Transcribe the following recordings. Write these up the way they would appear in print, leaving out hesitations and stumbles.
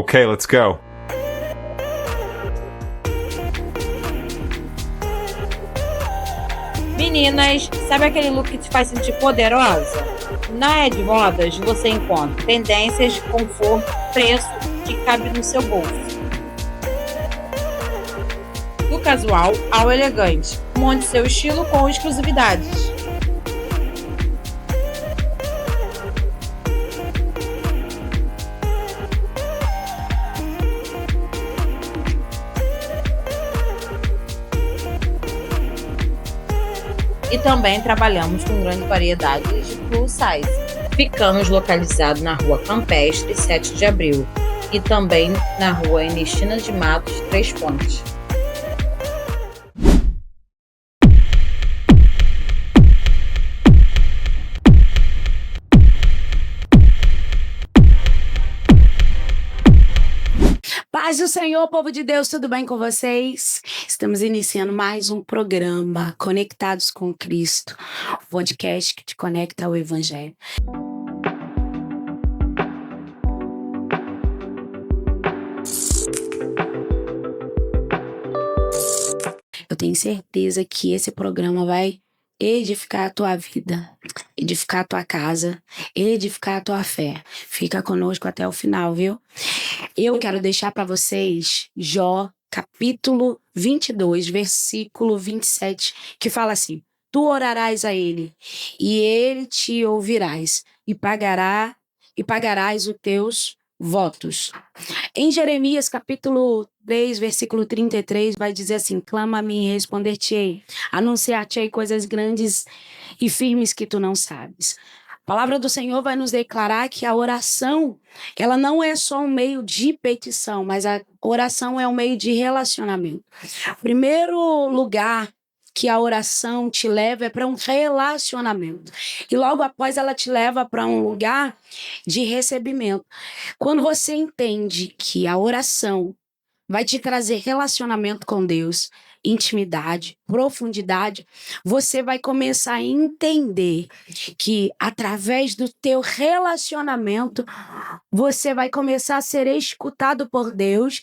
Okay, let's go. Meninas, sabe aquele look que te faz sentir poderosa? Na Ed Modas você encontra tendências, conforto, preço que cabe no seu bolso. Do casual ao elegante, monte seu estilo com exclusividades. E também trabalhamos com grande variedade de plus size. Ficamos localizados na Rua Campestre, 7 de Abril, e também na Rua Ernestina de Matos, 3 Pontes. Paz do Senhor, povo de Deus, tudo bem com vocês? Estamos iniciando mais um programa Conectados com Cristo, o podcast que te conecta ao Evangelho. Eu tenho certeza que esse programa vai edificar a tua vida, edificar a tua casa, edificar a tua fé. Fica conosco até o final, viu? Eu quero deixar para vocês Jó, capítulo 22, versículo 27, que fala assim: Tu orarás a ele, e ele te ouvirás, e pagarás os teus votos. Em Jeremias, capítulo 3, versículo 33, vai dizer assim: Clama a mim e responder-te-ei, anunciar-te-ei coisas grandes e firmes que tu não sabes. A palavra do Senhor vai nos declarar que a oração, ela não é só um meio de petição, mas a oração é um meio de relacionamento. O primeiro lugar que a oração te leva é para um relacionamento. E logo após ela te leva para um lugar de recebimento. Quando você entende que a oração vai te trazer relacionamento com Deus, intimidade, profundidade, você vai começar a entender que através do teu relacionamento, você vai começar a ser escutado por Deus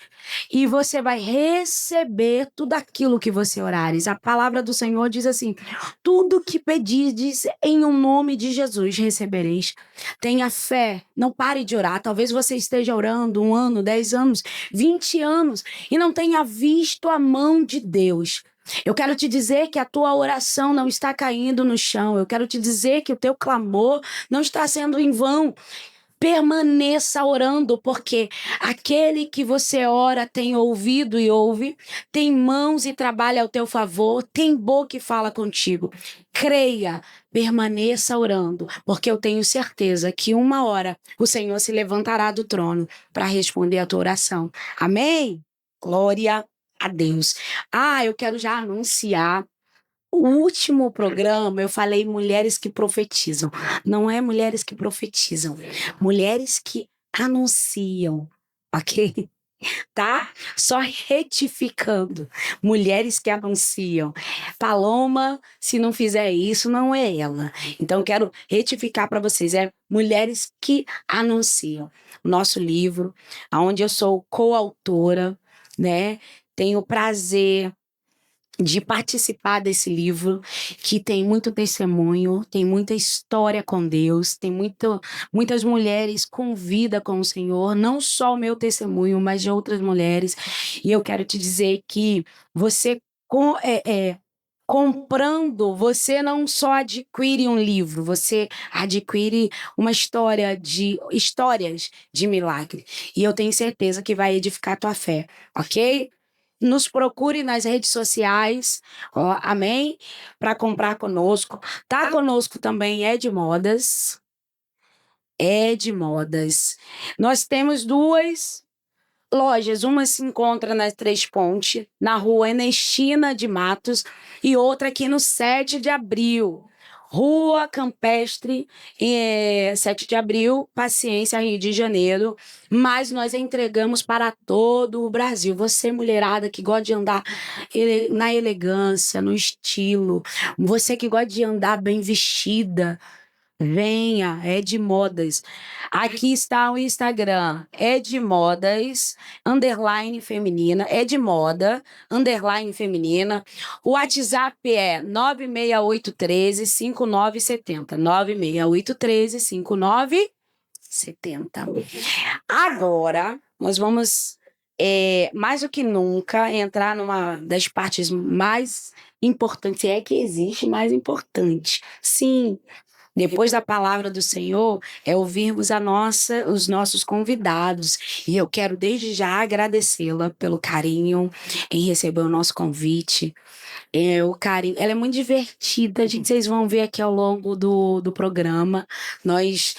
e você vai receber tudo aquilo que você orares. A palavra do Senhor diz assim: tudo que pedirdes em um nome de Jesus recebereis. Tenha fé, não pare de orar. Talvez você esteja orando 1 ano, 10 anos, 20 anos e não tenha visto a mão de Deus. Eu quero te dizer que a tua oração não está caindo no chão. Eu quero te dizer que o teu clamor não está sendo em vão. Permaneça orando, porque aquele que você ora tem ouvido e ouve, tem mãos e trabalha ao teu favor, tem boca e fala contigo. Creia, permaneça orando, porque eu tenho certeza que uma hora o Senhor se levantará do trono para responder a tua oração. Amém? Glória a Deus. Eu quero já anunciar. O último programa eu falei mulheres que profetizam. Não é mulheres que profetizam, mulheres que anunciam, ok? tá? Só retificando. Mulheres que anunciam. Paloma, se não fizer isso, não é ela. Então, quero retificar para vocês. É mulheres que anunciam. O nosso livro, onde eu sou coautora, né? Tenho o prazer de participar desse livro, que tem muito testemunho, tem muita história com Deus, tem muitas mulheres com vida com o Senhor, não só o meu testemunho, mas de outras mulheres. E eu quero te dizer que você comprando, você não só adquire um livro, você adquire uma histórias de milagre. E eu tenho certeza que vai edificar a tua fé, ok? Nos procure nas redes sociais, ó, amém? Para comprar conosco. Tá conosco também Ed Modas. Ed Modas. Nós temos 2 lojas. Uma se encontra nas Três Pontes, na rua Ernestina de Matos, e outra aqui no 7 de Abril. Rua Campestre, 7 de Abril, Paciência, Rio de Janeiro. Mas nós entregamos para todo o Brasil. Você, mulherada, que gosta de andar na elegância, no estilo. Você que gosta de andar bem vestida. Venha, Ed Modas. Aqui está o Instagram, Ed Modas, _ feminina, Ed Moda, _ feminina. O WhatsApp é 96813-5970, 96813-5970. Agora, nós vamos, mais do que nunca, entrar numa das partes mais importantes, se é que existe mais importante. Sim, depois da palavra do Senhor, é ouvirmos os nossos convidados. E eu quero desde já agradecê-la pelo carinho em receber o nosso convite. O carinho, ela é muito divertida, gente, vocês vão ver aqui ao longo do programa. Nós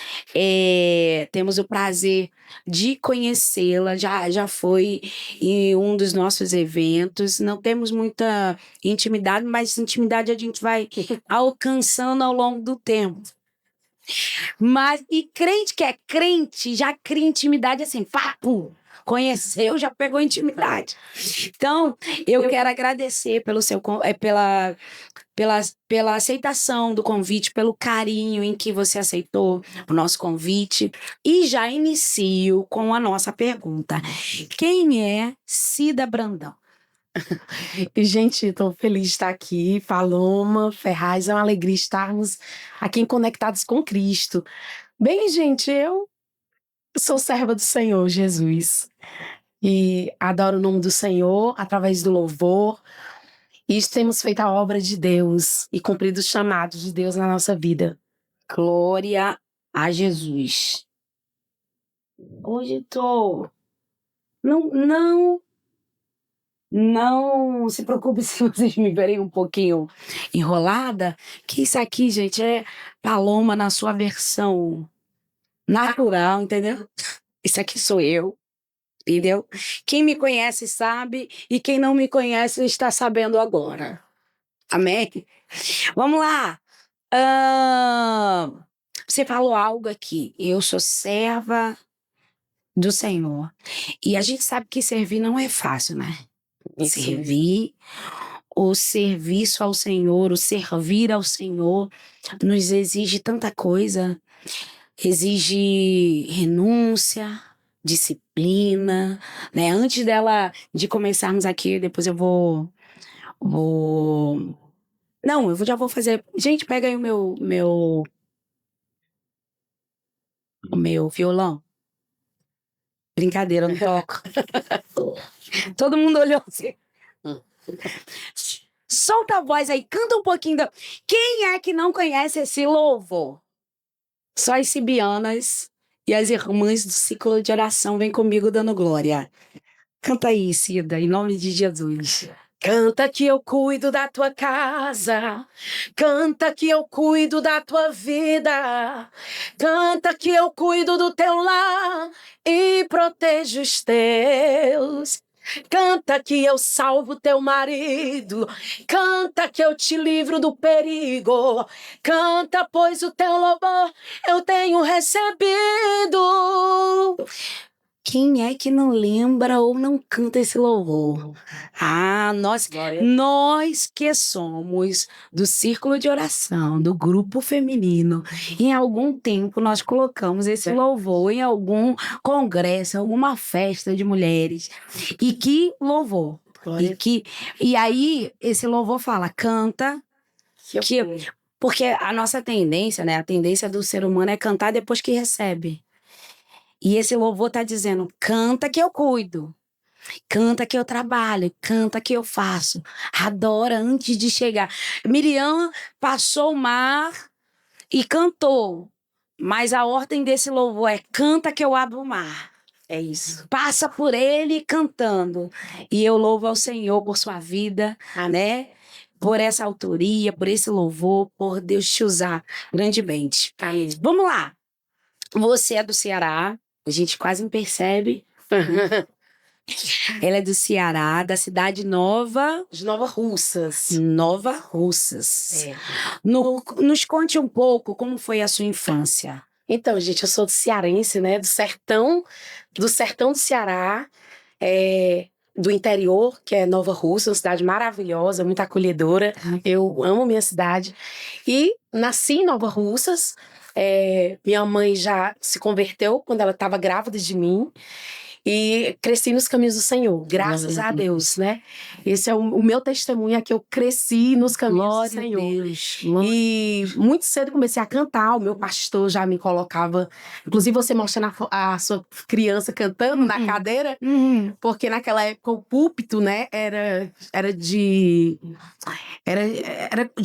temos o prazer de conhecê-la, já foi em um dos nossos eventos. Não temos muita intimidade, mas intimidade a gente vai alcançando ao longo do tempo. Mas, e crente que é crente, já cria intimidade assim, papo. Conheceu, já pegou intimidade. Então, eu quero agradecer pela aceitação do convite, pelo carinho em que você aceitou o nosso convite. E já inicio com a nossa pergunta. Quem é Cida Brandão? Gente, estou feliz de estar aqui. Paloma, Ferraz, é uma alegria estarmos aqui conectados com Cristo. Bem, gente, eu sou serva do Senhor Jesus e adoro o nome do Senhor através do louvor. E temos feito a obra de Deus e cumprido os chamados de Deus na nossa vida. Glória a Jesus. Hoje tô... Não se preocupe se vocês me verem um pouquinho enrolada, que isso aqui, gente, é Paloma na sua versão natural, entendeu? Isso aqui sou eu, entendeu? Quem me conhece sabe, e quem não me conhece está sabendo agora. Amém? Vamos lá. Você falou algo aqui. Eu sou serva do Senhor. E a gente sabe que servir não é fácil, né? Servir, o serviço ao Senhor, o servir ao Senhor nos exige tanta coisa, exige renúncia, disciplina, né? Antes de começarmos aqui, depois eu não, já vou fazer. Gente, pega aí o meu violão. Brincadeira, eu não toco. Todo mundo olhou assim. Solta a voz aí, canta um pouquinho. Quem é que não conhece esse louvor? Só as cibianas e as irmãs do ciclo de oração vem comigo dando glória. Canta aí, Cida, em nome de Jesus. Canta que eu cuido da tua casa, canta que eu cuido da tua vida, canta que eu cuido do teu lar e protejo os teus. Canta que eu salvo teu marido, canta que eu te livro do perigo, canta pois o teu louvor eu tenho recebido. Quem é que não lembra ou não canta esse louvor? Ah, nós que somos do círculo de oração, do grupo feminino, em algum tempo nós colocamos esse louvor em algum congresso, alguma festa de mulheres. E que louvor! E aí, esse louvor fala, canta, porque a nossa tendência, né? A tendência do ser humano é cantar depois que recebe. E esse louvor tá dizendo, canta que eu cuido, canta que eu trabalho, canta que eu faço, adora antes de chegar. Miriam passou o mar e cantou, mas a ordem desse louvor é, canta que eu abro o mar. É isso. Passa por ele cantando. E eu louvo ao Senhor por sua vida, né? Por essa autoria, por esse louvor, por Deus te usar grandemente. Vamos lá. Você é do Ceará, a gente quase não percebe. Ela é do Ceará, da cidade Nova... De Nova Russas. Nova Russas. É. Nos conte um pouco como foi a sua infância. Então, gente, eu sou do cearense, né? Do sertão do Ceará, do interior, que é Nova Russa, uma cidade maravilhosa, muito acolhedora. Eu amo minha cidade. E nasci em Nova Russas. Minha mãe já se converteu quando ela estava grávida de mim. E cresci nos caminhos do Senhor, graças a Deus, né? Esse é o meu testemunho, é que eu cresci nos caminhos do Senhor. Deus. E muito cedo comecei a cantar, o meu pastor já me colocava... Inclusive você mostrando a sua criança cantando na cadeira, porque naquela época o púlpito, né, era de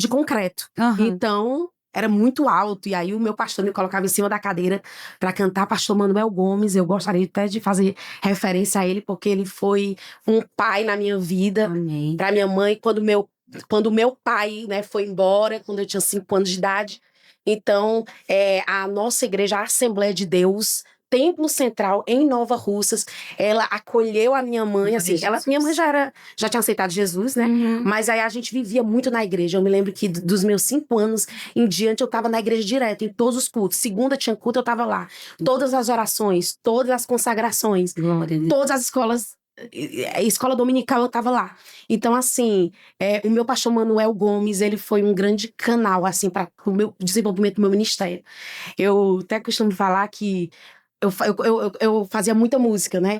concreto. Então... era muito alto, e aí o meu pastor me colocava em cima da cadeira para cantar, pastor Manuel Gomes. Eu gostaria até de fazer referência a ele, porque ele foi um pai na minha vida, para minha mãe, quando meu pai, né, foi embora, quando eu tinha 5 anos de idade. Então, a nossa igreja, a Assembleia de Deus, Templo Central, em Nova Russas, ela acolheu a minha mãe, assim, minha mãe já tinha aceitado Jesus, né? Mas aí a gente vivia muito na igreja. Eu me lembro que dos meus 5 anos em diante, eu tava na igreja direto, em todos os cultos. Segunda tinha culto, eu tava lá. Todas as orações, todas as consagrações, todas as escolas, escola dominical, eu tava lá. Então, assim, o meu pastor Manuel Gomes, ele foi um grande canal, assim, para o meu desenvolvimento do meu ministério. Eu até costumo falar que eu fazia muita música, né?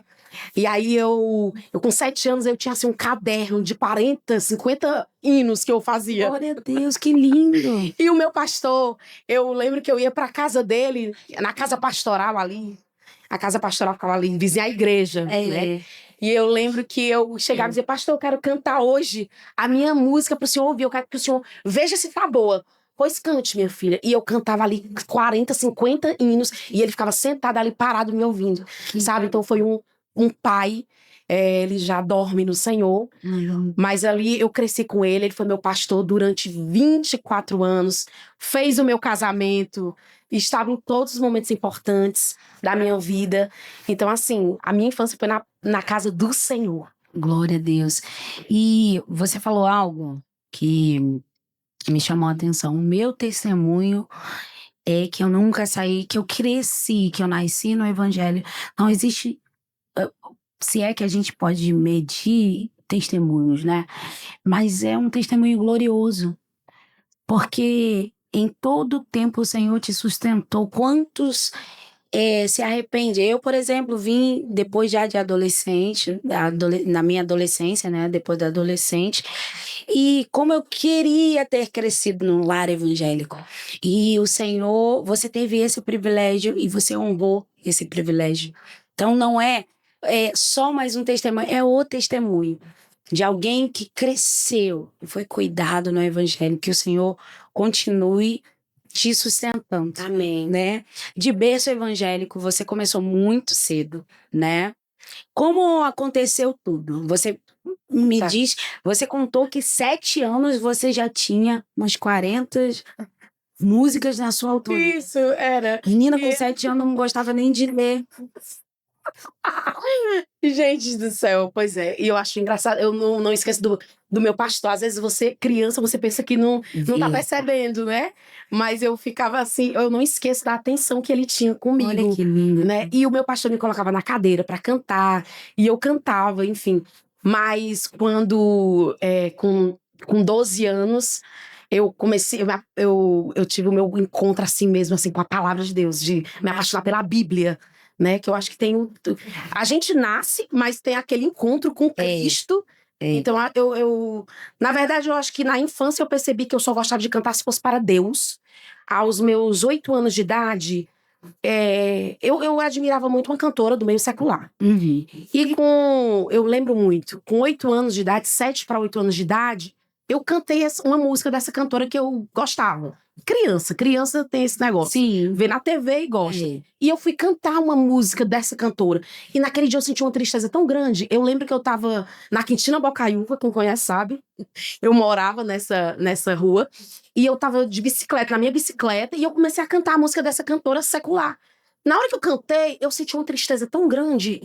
E aí eu com 7 anos, eu tinha assim um caderno de 40, 50 hinos que eu fazia. Glória a Deus, que lindo! E o meu pastor, eu lembro que eu ia pra casa dele, na casa pastoral ali. A casa pastoral ficava ali, vizinha à igreja, né? E eu lembro que eu chegava e dizia, pastor, eu quero cantar hoje a minha música pro senhor ouvir, eu quero que o senhor veja se tá boa. Pois cante, minha filha. E eu cantava ali 40, 50 hinos, e ele ficava sentado ali parado me ouvindo, sabe? Então foi um pai, ele já dorme no Senhor, mas ali eu cresci com ele foi meu pastor durante 24 anos, fez o meu casamento, estava em todos os momentos importantes da minha vida. Então, assim, a minha infância foi na casa do Senhor. Glória a Deus. E você falou algo que me chamou a atenção. O meu testemunho é que eu nunca saí, que eu cresci, que eu nasci no evangelho. Não existe, se é que a gente pode medir testemunhos, né? Mas é um testemunho glorioso. Porque em todo tempo o Senhor te sustentou. Quantos se arrepende? Eu, por exemplo, vim depois já de adolescente, na minha adolescência, né? Depois da adolescente. E como eu queria ter crescido num lar evangélico. E o Senhor, você teve esse privilégio e você honrou esse privilégio. Então não é só mais um testemunho, é o testemunho de alguém que cresceu e foi cuidado no evangelho. Que o Senhor continue te sustentando. Amém. Né? De berço evangélico, você começou muito cedo, né? Como aconteceu tudo? Você me diz, você contou que 7 anos você já tinha umas 40 músicas na sua autoria. Isso, era. Menina com 7 anos não gostava nem de ler. Gente do céu, pois é. E eu acho engraçado, eu não esqueço do meu pastor. Às vezes você, criança, você pensa que não tá percebendo, né? Mas eu ficava assim, eu não esqueço da atenção que ele tinha comigo. Olha que lindo. Né? E o meu pastor me colocava na cadeira pra cantar, e eu cantava, enfim. Mas quando, com 12 anos, eu comecei, eu tive o meu encontro assim mesmo, assim, com a palavra de Deus, de me apaixonar pela Bíblia, né? Que eu acho que tem a gente nasce, mas tem aquele encontro com Cristo. Então, na verdade, eu acho que na infância eu percebi que eu só gostava de cantar se fosse para Deus. Aos meus 8 anos de idade, eu admirava muito uma cantora do meio secular. Uhum. E eu lembro muito, com 8 anos de idade, 7 para 8 anos de idade, eu cantei uma música dessa cantora que eu gostava. Criança tem esse negócio. Sim. Vê na TV e gosta. É. E eu fui cantar uma música dessa cantora. E naquele dia eu senti uma tristeza tão grande. Eu lembro que eu tava na Quintina Bocaiúva, quem conhece sabe. Eu morava nessa rua. E eu tava de bicicleta, na minha bicicleta, e eu comecei a cantar a música dessa cantora secular. Na hora que eu cantei, eu senti uma tristeza tão grande.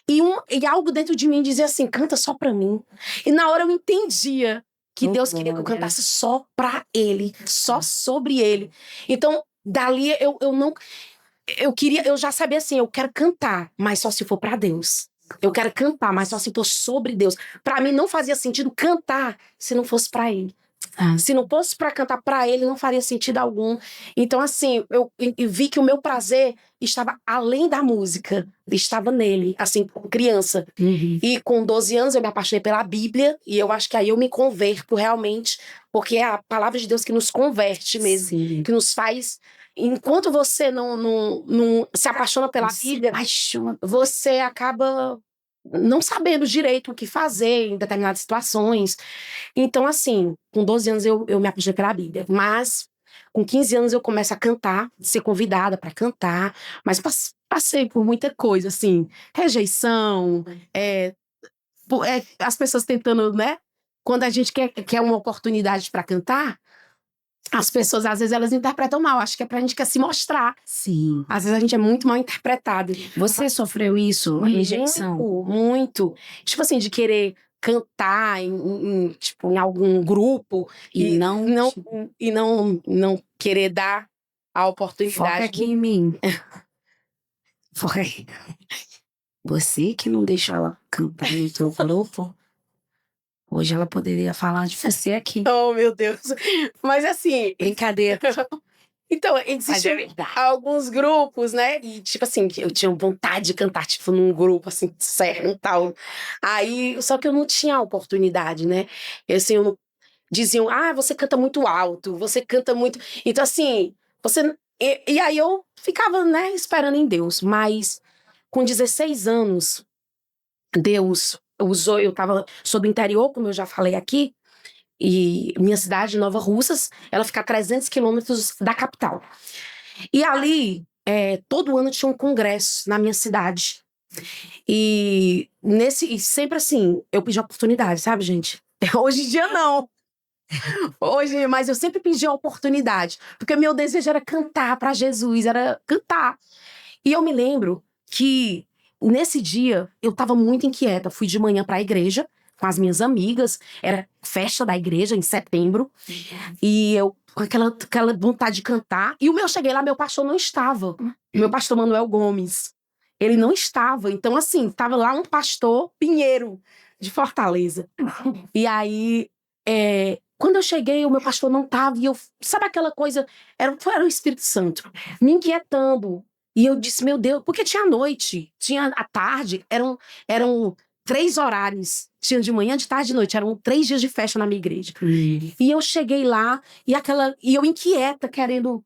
E algo dentro de mim dizia assim, canta só pra mim. E na hora eu entendia que Deus queria que eu cantasse só pra Ele, só sobre Ele. Então, dali eu já sabia assim, eu quero cantar, mas só se for pra Deus. Eu quero cantar, mas só se for sobre Deus. Pra mim não fazia sentido cantar se não fosse pra Ele. Se não fosse pra cantar pra Ele, não faria sentido algum. Então, assim, eu vi que o meu prazer estava além da música, estava nele, assim, como criança. Uhum. E com 12 anos eu me apaixonei pela Bíblia, e eu acho que aí eu me converto realmente, porque é a palavra de Deus que nos converte mesmo, Sim. que nos faz. Enquanto você não se apaixona pela Bíblia, você acaba não sabendo direito o que fazer em determinadas situações. Então, assim, com 12 anos eu me apaixonei pela Bíblia. Mas, com 15 anos eu começo a cantar, ser convidada para cantar. Mas passei por muita coisa, assim, rejeição, as pessoas tentando, né? Quando a gente quer uma oportunidade para cantar, as pessoas, às vezes, elas interpretam mal. Acho que é pra gente quer se mostrar. Sim. Às vezes a gente é muito mal interpretado. Você sofreu isso? Rejeição? Muito. Tipo assim, de querer cantar tipo, em algum grupo E não querer dar a oportunidade. Foca aqui em mim. Foca aí. Você que não deixou ela cantar no teu grupo, hoje ela poderia falar de você aqui. Oh, meu Deus. Mas assim... Brincadeira. Então, existiam alguns grupos, né? E, tipo assim, eu tinha vontade de cantar, tipo, num grupo, assim, sério e tal. Aí, só que eu não tinha a oportunidade, né? Diziam, você canta muito alto, você canta muito... Então, assim, E aí eu ficava, né, esperando em Deus. Mas, com 16 anos, Deus usou... sou do interior, como eu já falei aqui, e minha cidade, Nova Russas, ela fica a 300 quilômetros da capital. E ali, todo ano tinha um congresso na minha cidade. E sempre assim, eu pedi oportunidade, sabe, gente? Hoje em dia, não. Mas eu sempre pedi a oportunidade. Porque meu desejo era cantar para Jesus, era cantar. E eu me lembro que, nesse dia, eu estava muito inquieta. Fui de manhã para a igreja, com as minhas amigas, era festa da igreja em setembro, e eu com aquela vontade de cantar, e eu cheguei lá, meu pastor não estava, meu pastor Manuel Gomes, ele não estava, então assim, estava lá um pastor Pinheiro, de Fortaleza, e aí, quando eu cheguei, o meu pastor não estava, e sabe aquela coisa, era o Espírito Santo, me inquietando, e eu disse, meu Deus, porque tinha noite, tinha a tarde, eram 3 horários. Tinha de manhã, de tarde e de noite. Eram 3 dias de festa na minha igreja. E eu cheguei lá, e eu inquieta, querendo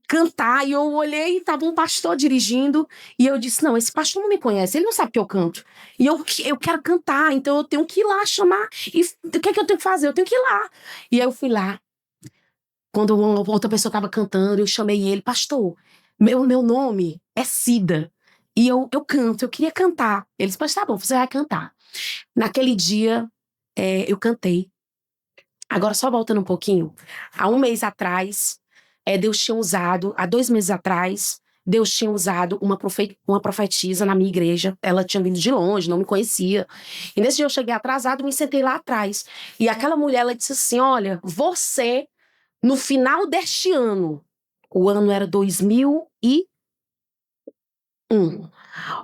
cantar. E eu olhei, e tava um pastor dirigindo. E eu disse, não, esse pastor não me conhece. Ele não sabe que eu canto. E eu quero cantar, então eu tenho que ir lá chamar. E o que é que eu tenho que fazer? Eu tenho que ir lá. E aí eu fui lá. Quando uma outra pessoa estava cantando, eu chamei ele. Pastor, meu nome é Cida. E eu canto, eu queria cantar. Ele disse, mas tá bom, você vai cantar. Naquele dia, eu cantei. Agora, só voltando um pouquinho. Há 1 mês atrás, Deus tinha usado, há 2 meses atrás, Deus tinha usado uma profetisa na minha igreja. Ela tinha vindo de longe, não me conhecia. E nesse dia eu cheguei atrasado e me sentei lá atrás. E aquela mulher, ela disse assim, olha, você, no final deste ano, o ano era 2001,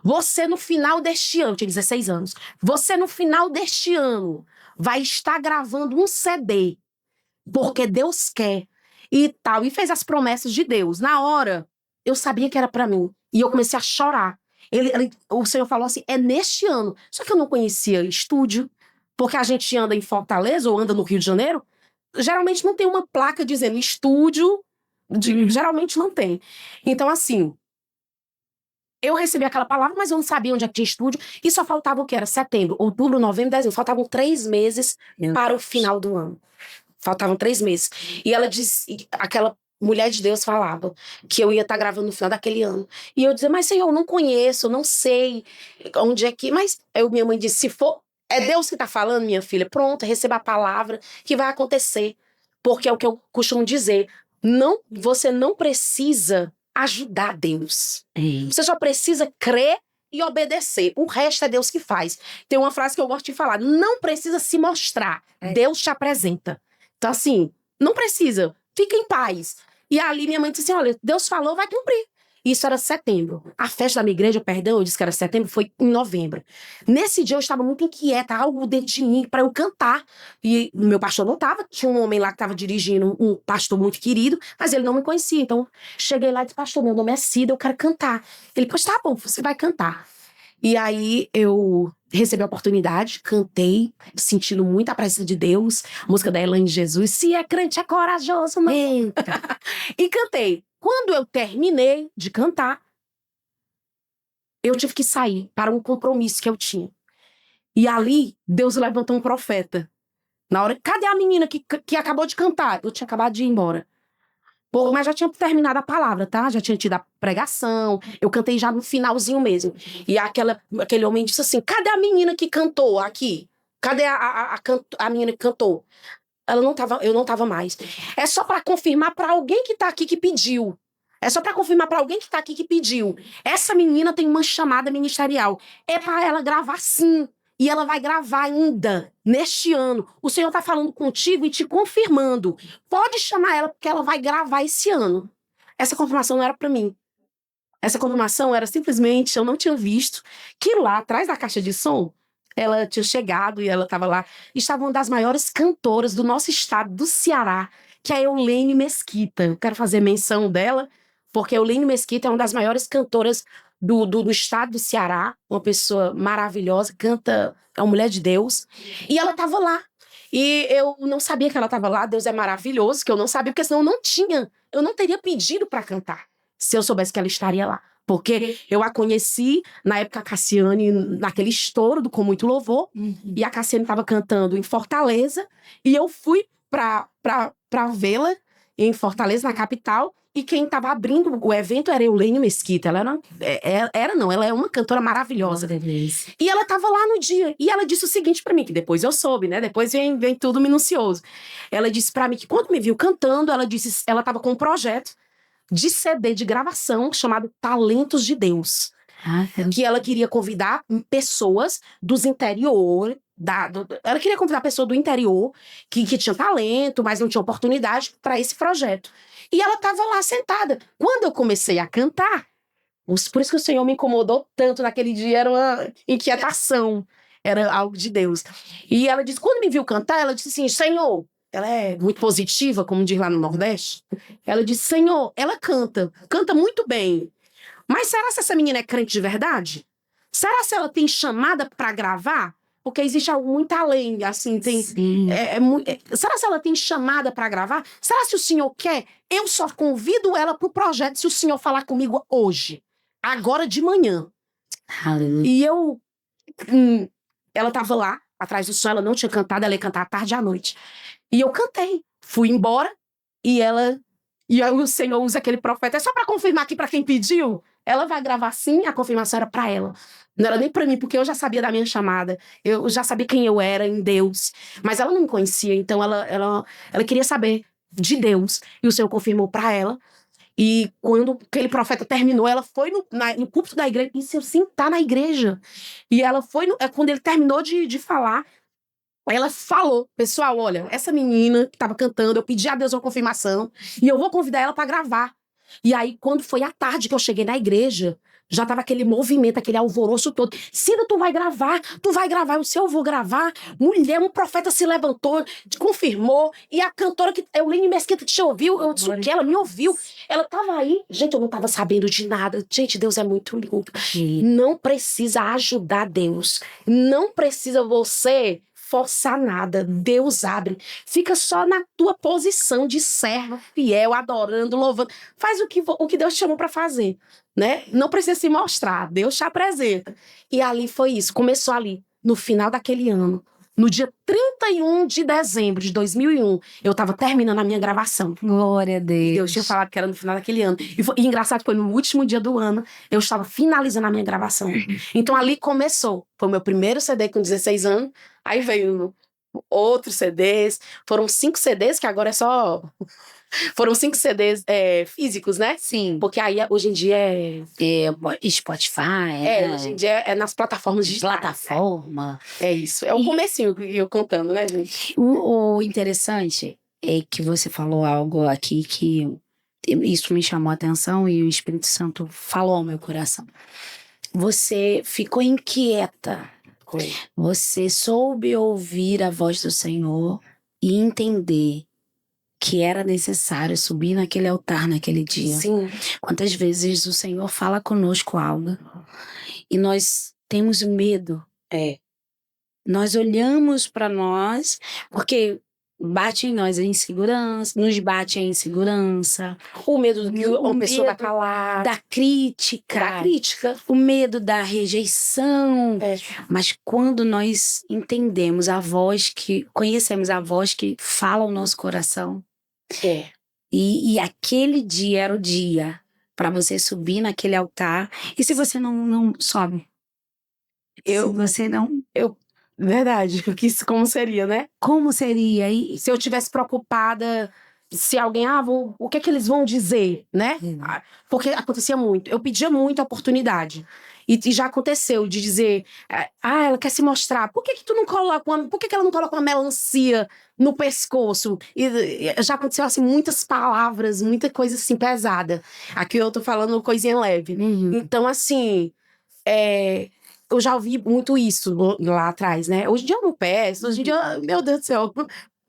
você no final deste ano, eu tinha 16 anos, você no final deste ano vai estar gravando um CD, porque Deus quer e tal. E fez as promessas de Deus. Na hora, eu sabia que era pra mim. E eu comecei a chorar. O Senhor falou assim, é neste ano. Só que eu não conhecia estúdio, porque a gente anda em Fortaleza ou anda no Rio de Janeiro, geralmente não tem uma placa dizendo estúdio, geralmente não tem. Então, assim, eu recebi aquela palavra, mas eu não sabia onde é que tinha estúdio, e só faltava o que? Era setembro, outubro, novembro, dezembro. Faltavam 3 meses para o final do ano. Faltavam 3 meses. E ela disse, aquela mulher de Deus falava que eu ia estar gravando no final daquele ano. E eu dizia, mas Senhor, eu não conheço, eu não sei onde é que... Mas minha mãe disse, se for, é Deus que está falando, minha filha, pronto, receba a palavra que vai acontecer. Porque é o que eu costumo dizer, você não precisa ajudar Deus. Você só precisa crer e obedecer. O resto é Deus que faz. Tem uma frase que eu gosto de falar, não precisa se mostrar, Deus te apresenta. Então, assim, não precisa. Fica em paz. E ali minha mãe disse assim, olha, Deus falou, vai cumprir. Isso era setembro. A festa da minha igreja, perdão, eu disse que era setembro, foi em novembro. Nesse dia eu estava muito inquieta, algo dentro de mim para eu cantar. E meu pastor não estava, tinha um homem lá que estava dirigindo, um pastor muito querido, mas ele não me conhecia. Então, cheguei lá e disse, pastor, meu nome é Cida, eu quero cantar. Ele, pois tá bom, você vai cantar. E aí eu recebi a oportunidade, cantei, sentindo muito a presença de Deus, a música da Elaine Jesus, se é crente é corajoso, não. E cantei. Quando eu terminei de cantar, eu tive que sair para um compromisso que eu tinha. E ali, Deus levantou um profeta. Na hora, cadê a menina que acabou de cantar? Eu tinha acabado de ir embora. Mas já tinha terminado a palavra, tá? Já tinha tido a pregação, eu cantei já no finalzinho mesmo. E aquele homem disse assim, cadê a menina que cantou aqui? Cadê a menina que cantou? Eu não tava mais. É só para confirmar para alguém que tá aqui que pediu. É só para confirmar para alguém que tá aqui que pediu. Essa menina tem uma chamada ministerial. É para ela gravar sim. E ela vai gravar ainda neste ano. O Senhor tá falando contigo e te confirmando. Pode chamar ela porque ela vai gravar esse ano. Essa confirmação não era para mim. Essa confirmação era simplesmente, eu não tinha visto que lá atrás da caixa de som, ela tinha chegado e ela estava lá. Estava uma das maiores cantoras do nosso estado, do Ceará, que é a Eulaine Mesquita. Eu quero fazer menção dela, porque a Eulaine Mesquita é uma das maiores cantoras do estado do Ceará. Uma pessoa maravilhosa, canta, é uma mulher de Deus. E ela estava lá. E eu não sabia que ela estava lá. Deus é maravilhoso, que eu não sabia, porque senão eu não teria pedido para cantar, se eu soubesse que ela estaria lá. Porque eu a conheci na época a Cassiane, naquele estouro do Com Muito Louvor, e a Cassiane estava cantando em Fortaleza, e eu fui pra vê-la em Fortaleza, na capital, e quem estava abrindo o evento era Eulaine Mesquita. Ela ela é uma cantora maravilhosa. E ela estava lá no dia, e ela disse o seguinte pra mim, que depois eu soube, né? Depois vem tudo minucioso. Ela disse pra mim que quando me viu cantando, ela estava com um projeto de CD de gravação chamado Talentos de Deus. Que ela queria convidar pessoas dos interior, ela queria convidar pessoas do interior que tinham talento, mas não tinha oportunidade para esse projeto. E ela estava lá sentada. Quando eu comecei a cantar, por isso que o Senhor me incomodou tanto naquele dia, era uma inquietação, era algo de Deus. E ela disse, quando me viu cantar, ela disse assim, Senhor, ela é muito positiva, como diz lá no Nordeste. Ela disse, Senhor, ela canta muito bem. Mas será se essa menina é crente de verdade? Será se ela tem chamada para gravar? Porque existe algo muito além, assim, tem... será se ela tem chamada para gravar? Será se o Senhor quer? Eu só convido ela pro projeto se o Senhor falar comigo hoje. Agora de manhã. E ela tava lá, atrás do som, ela não tinha cantado, ela ia cantar à tarde e à noite. E eu cantei, fui embora, e aí o Senhor usa aquele profeta, é só para confirmar aqui para quem pediu, ela vai gravar sim, a confirmação era para ela. Não era nem para mim, porque eu já sabia da minha chamada, eu já sabia quem eu era em Deus, mas ela não me conhecia, então ela queria saber de Deus, e o Senhor confirmou para ela. E quando aquele profeta terminou, ela foi no púlpito da igreja, isso eu sentar na igreja. E ela foi, quando ele terminou de falar, ela falou, pessoal, olha, essa menina que tava cantando, eu pedi a Deus uma confirmação, e eu vou convidar ela pra gravar. E aí, quando foi à tarde que eu cheguei na igreja, já tava aquele movimento, aquele alvoroço todo. Cida, tu vai gravar. Eu disse, eu vou gravar. Mulher, um profeta se levantou, confirmou, e a cantora, Eulene Mesquita, te ouviu, eu disse que ela me ouviu. Ela tava aí. Gente, eu não tava sabendo de nada. Gente, Deus é muito lindo. Não precisa ajudar Deus. Não precisa você forçar nada. Deus abre. Fica só na tua posição de servo fiel, adorando, louvando. Faz o que Deus te chamou pra fazer, né? Não precisa se mostrar. Deus te apresenta. E ali foi isso. Começou ali, no final daquele ano. No dia 31 de dezembro de 2001, eu tava terminando a minha gravação. Glória a Deus. Deus tinha falado que era no final daquele ano. E engraçado que foi no último dia do ano, eu estava finalizando a minha gravação. Então ali começou. Foi o meu primeiro CD com 16 anos. Aí veio outros CDs. Foram 5 CDs, que agora é só... Foram 5 CDs físicos, né? Sim. Porque aí, hoje em dia Spotify. hoje em dia é nas plataformas digitais. Plataforma. É isso. É o comecinho que eu contando, né, gente? O interessante é que você falou algo aqui que isso me chamou a atenção e o Espírito Santo falou ao meu coração. Você ficou inquieta. Você soube ouvir a voz do Senhor e entender que era necessário subir naquele altar naquele dia. Sim. Quantas vezes o Senhor fala conosco algo e nós temos medo. Nós olhamos para nós, porque bate em nós a insegurança, nos bate a insegurança, O medo do que uma pessoa vai medo falar. da crítica, Da crítica. o medo da rejeição. Mas quando nós entendemos a voz conhecemos a voz que fala ao nosso coração, e aquele dia era o dia para você subir naquele altar. E se você não sobe? Se você não... Verdade. Como seria, né? Como seria? E Se eu tivesse preocupada, se alguém, o que é que eles vão dizer, né? Porque acontecia muito. Eu pedia muito a oportunidade. E já aconteceu de dizer, ela quer se mostrar. Por que tu não coloca por que ela não coloca uma melancia no pescoço? E já aconteceu, assim, muitas palavras, muita coisa, assim, pesada. Aqui eu tô falando coisinha leve. Então, assim, eu já ouvi muito isso lá atrás, né? Hoje em dia eu não peço, hoje em dia, meu Deus do céu,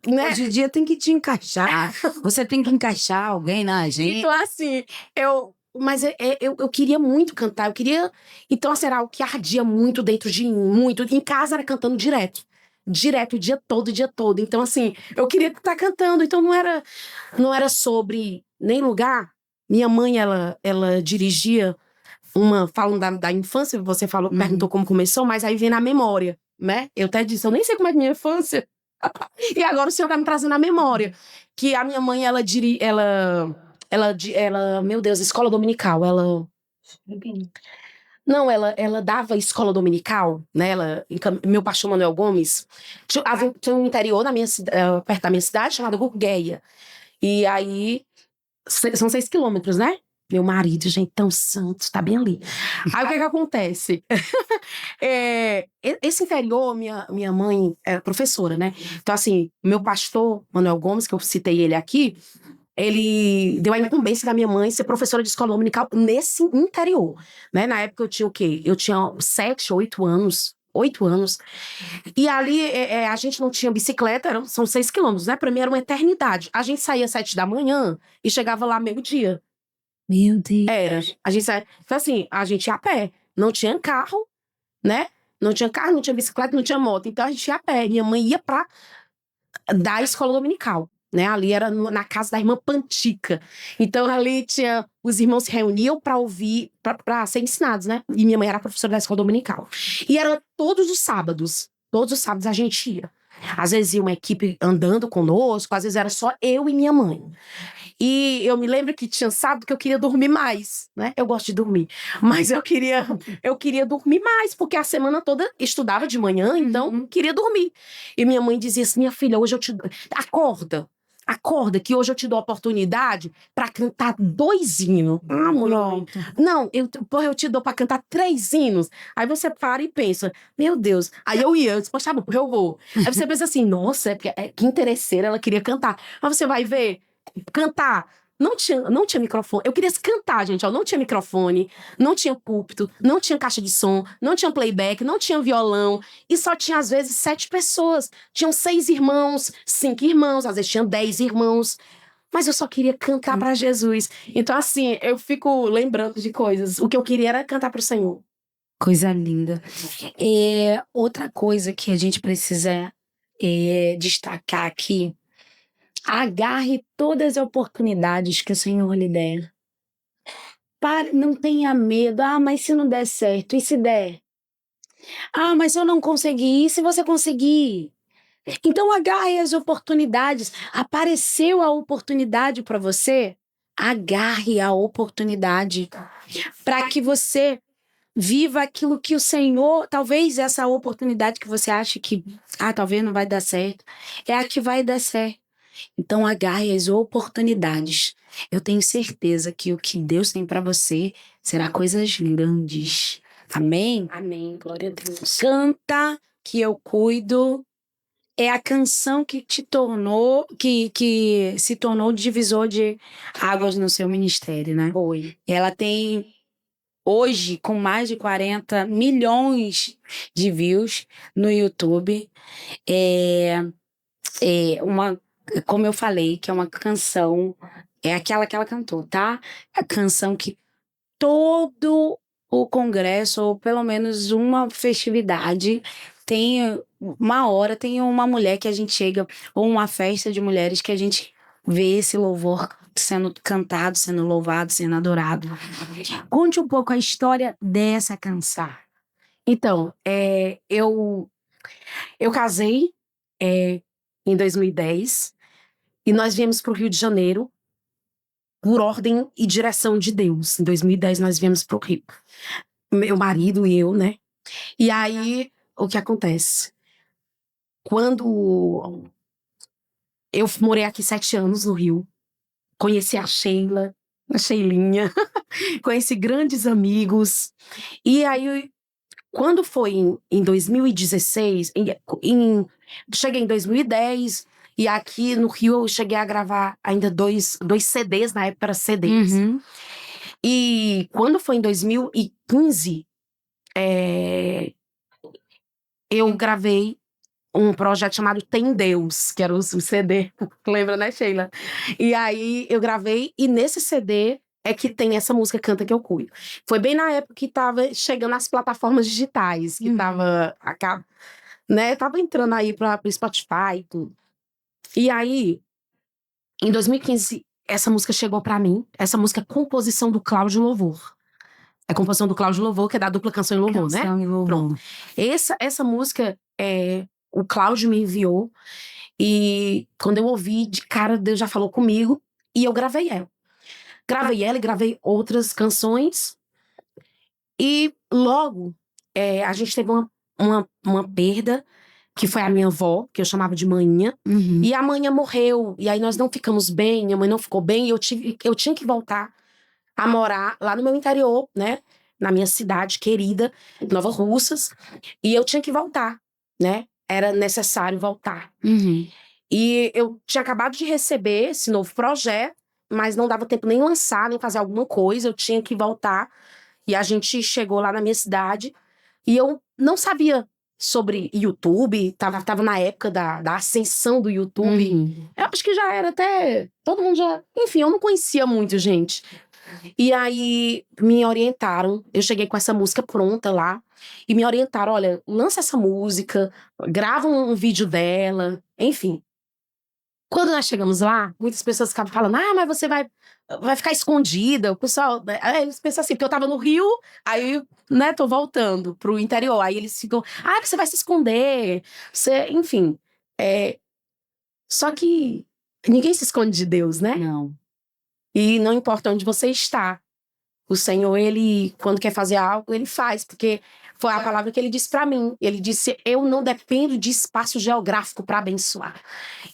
né? hoje em dia tem que te encaixar. Você tem que encaixar alguém na agenda. Então, assim, mas eu queria muito cantar, eu queria... Então, assim, era algo que ardia muito dentro de mim, muito. Em casa era cantando direto, o dia todo. Então, assim, eu queria estar cantando, então não era sobre nem lugar. Minha mãe, ela dirigia falando da infância, você perguntou como começou, mas aí vem na memória, né? Eu até disse, eu nem sei como é minha infância. E agora o senhor tá me trazendo a memória. Que a minha mãe, meu Deus, escola dominical, Não, ela dava escola dominical, né? Meu pastor Manuel Gomes tinha um interior perto da minha cidade chamado Gurgueia. E aí, são 6 quilômetros, né? Meu marido, gente, tão santo, tá bem ali. Aí o que acontece? Esse interior, minha mãe é professora, né? Então, assim, meu pastor Manuel Gomes, que eu citei ele aqui, ele deu a incumbência da minha mãe ser professora de escola dominical nesse interior, né? Na época eu tinha o quê? Eu tinha 7, 8 anos. 8 anos. E ali a gente não tinha bicicleta, são 6 quilômetros, né? Pra mim era uma eternidade. A gente saía às 7 da manhã e chegava lá meio-dia. Meu Deus. Era. A gente saía. Então, assim, a gente ia a pé. Não tinha carro, né? Não tinha carro, não tinha bicicleta, não tinha moto. Então a gente ia a pé. Minha mãe ia da escola dominical, né? Ali era na casa da irmã Pantica. Então ali os irmãos se reuniam pra ouvir, pra ser ensinados, né? E minha mãe era professora da escola dominical. E era todos os sábados a gente ia. Às vezes ia uma equipe andando conosco, às vezes era só eu e minha mãe. E eu me lembro que tinha sábado que eu queria dormir mais, né? Eu gosto de dormir. Mas eu queria dormir mais, porque a semana toda estudava de manhã, então queria dormir. E minha mãe dizia assim, minha filha, hoje eu te... Acorda. Acorda que hoje eu te dou a oportunidade pra cantar 2 hinos. Ah, mulher. Não, eu te dou pra cantar 3 hinos. Aí você para e pensa, meu Deus. Aí eu disse, poxa, eu vou. Aí você pensa assim, nossa, que interesseira, ela queria cantar. Mas você vai ver, cantar. Não tinha microfone. Eu queria cantar, gente, ó. Não tinha microfone, não tinha púlpito, não tinha caixa de som, não tinha playback, não tinha violão. E só tinha, às vezes, 7 pessoas. Tinham 6 irmãos, 5 irmãos, às vezes tinham 10 irmãos. Mas eu só queria cantar pra Jesus. Então, assim, eu fico lembrando de coisas. O que eu queria era cantar pro Senhor. Coisa linda. Outra coisa que a gente precisa destacar aqui: agarre todas as oportunidades que o Senhor lhe der. Não tenha medo. Ah, mas se não der certo? E se der? Ah, mas se eu não conseguir? E se você conseguir? Então agarre as oportunidades. Apareceu a oportunidade para você? Agarre a oportunidade para que você viva aquilo que o Senhor, talvez essa oportunidade que você acha que, talvez não vai dar certo, é a que vai dar certo. Então agarre as oportunidades. Eu tenho certeza que o que Deus tem para você será coisas grandes. Amém? Amém. Glória a Deus. Canta que eu cuido. É a canção que te tornou, que se tornou divisor de águas no seu ministério, né? Foi. Ela tem, hoje, com mais de 40 milhões de views no YouTube. Como eu falei, que é uma canção, é aquela que ela cantou, tá? A canção que todo o congresso, ou pelo menos uma festividade, tem uma hora, tem uma mulher que a gente chega, ou uma festa de mulheres que a gente vê esse louvor sendo cantado, sendo louvado, sendo adorado. Conte um pouco a história dessa canção. Então, eu casei em 2010 e nós viemos para o Rio de Janeiro por ordem e direção de Deus. Em 2010 nós viemos para o Rio. Meu marido e eu, né? E aí, o que acontece? Quando eu morei aqui 7 anos no Rio, conheci a Sheila, a Sheilinha, conheci grandes amigos. E aí, quando foi em 2016, cheguei em 2010, e aqui no Rio eu cheguei a gravar ainda dois CDs, na época era CDs. Uhum. E quando foi em 2015, eu gravei um projeto chamado Tem Deus, que era o CD. Lembra, né, Sheila? E aí eu gravei, e nesse CD é que tem essa música Canta Que Eu Cuido. Foi bem na época que tava chegando as plataformas digitais, que tava entrando aí pro Spotify e tudo. E aí, em 2015, essa música chegou pra mim. Essa música é composição do Cláudio Louvor. É composição do Cláudio Louvor, que é da dupla Canção e Louvor, né? Canção e Louvor. Pronto. Essa música, o Cláudio me enviou. E quando eu ouvi, de cara, Deus já falou comigo. E eu gravei ela. Gravei ela e gravei outras canções. E logo, a gente teve uma perda, que foi a minha avó, que eu chamava de manhã. Uhum. E a manhã morreu. E aí nós não ficamos bem, minha mãe não ficou bem. E eu tinha que voltar a morar lá no meu interior, né? Na minha cidade querida, Nova Russas. E eu tinha que voltar, né? Era necessário voltar. Uhum. E eu tinha acabado de receber esse novo projeto, mas não dava tempo nem lançar, nem fazer alguma coisa. Eu tinha que voltar. E a gente chegou lá na minha cidade. E eu não sabia sobre YouTube. Tava na época da ascensão do YouTube. Uhum. Eu acho que já era até... Todo mundo já... Enfim, eu não conhecia muito, gente. E aí, me orientaram. Eu cheguei com essa música pronta lá. E me orientaram, olha, lança essa música, grava um vídeo dela, enfim. Quando nós chegamos lá, muitas pessoas ficavam falando, mas você vai ficar escondida. O pessoal, eles pensam assim, porque eu tava no Rio, aí, né, tô voltando pro interior. Aí eles ficam, você vai se esconder. Enfim. Só que ninguém se esconde de Deus, né? Não. E não importa onde você está, O Senhor, ele, quando quer fazer algo, ele faz, porque foi a palavra que ele disse pra mim. Ele disse: eu não dependo de espaço geográfico para abençoar.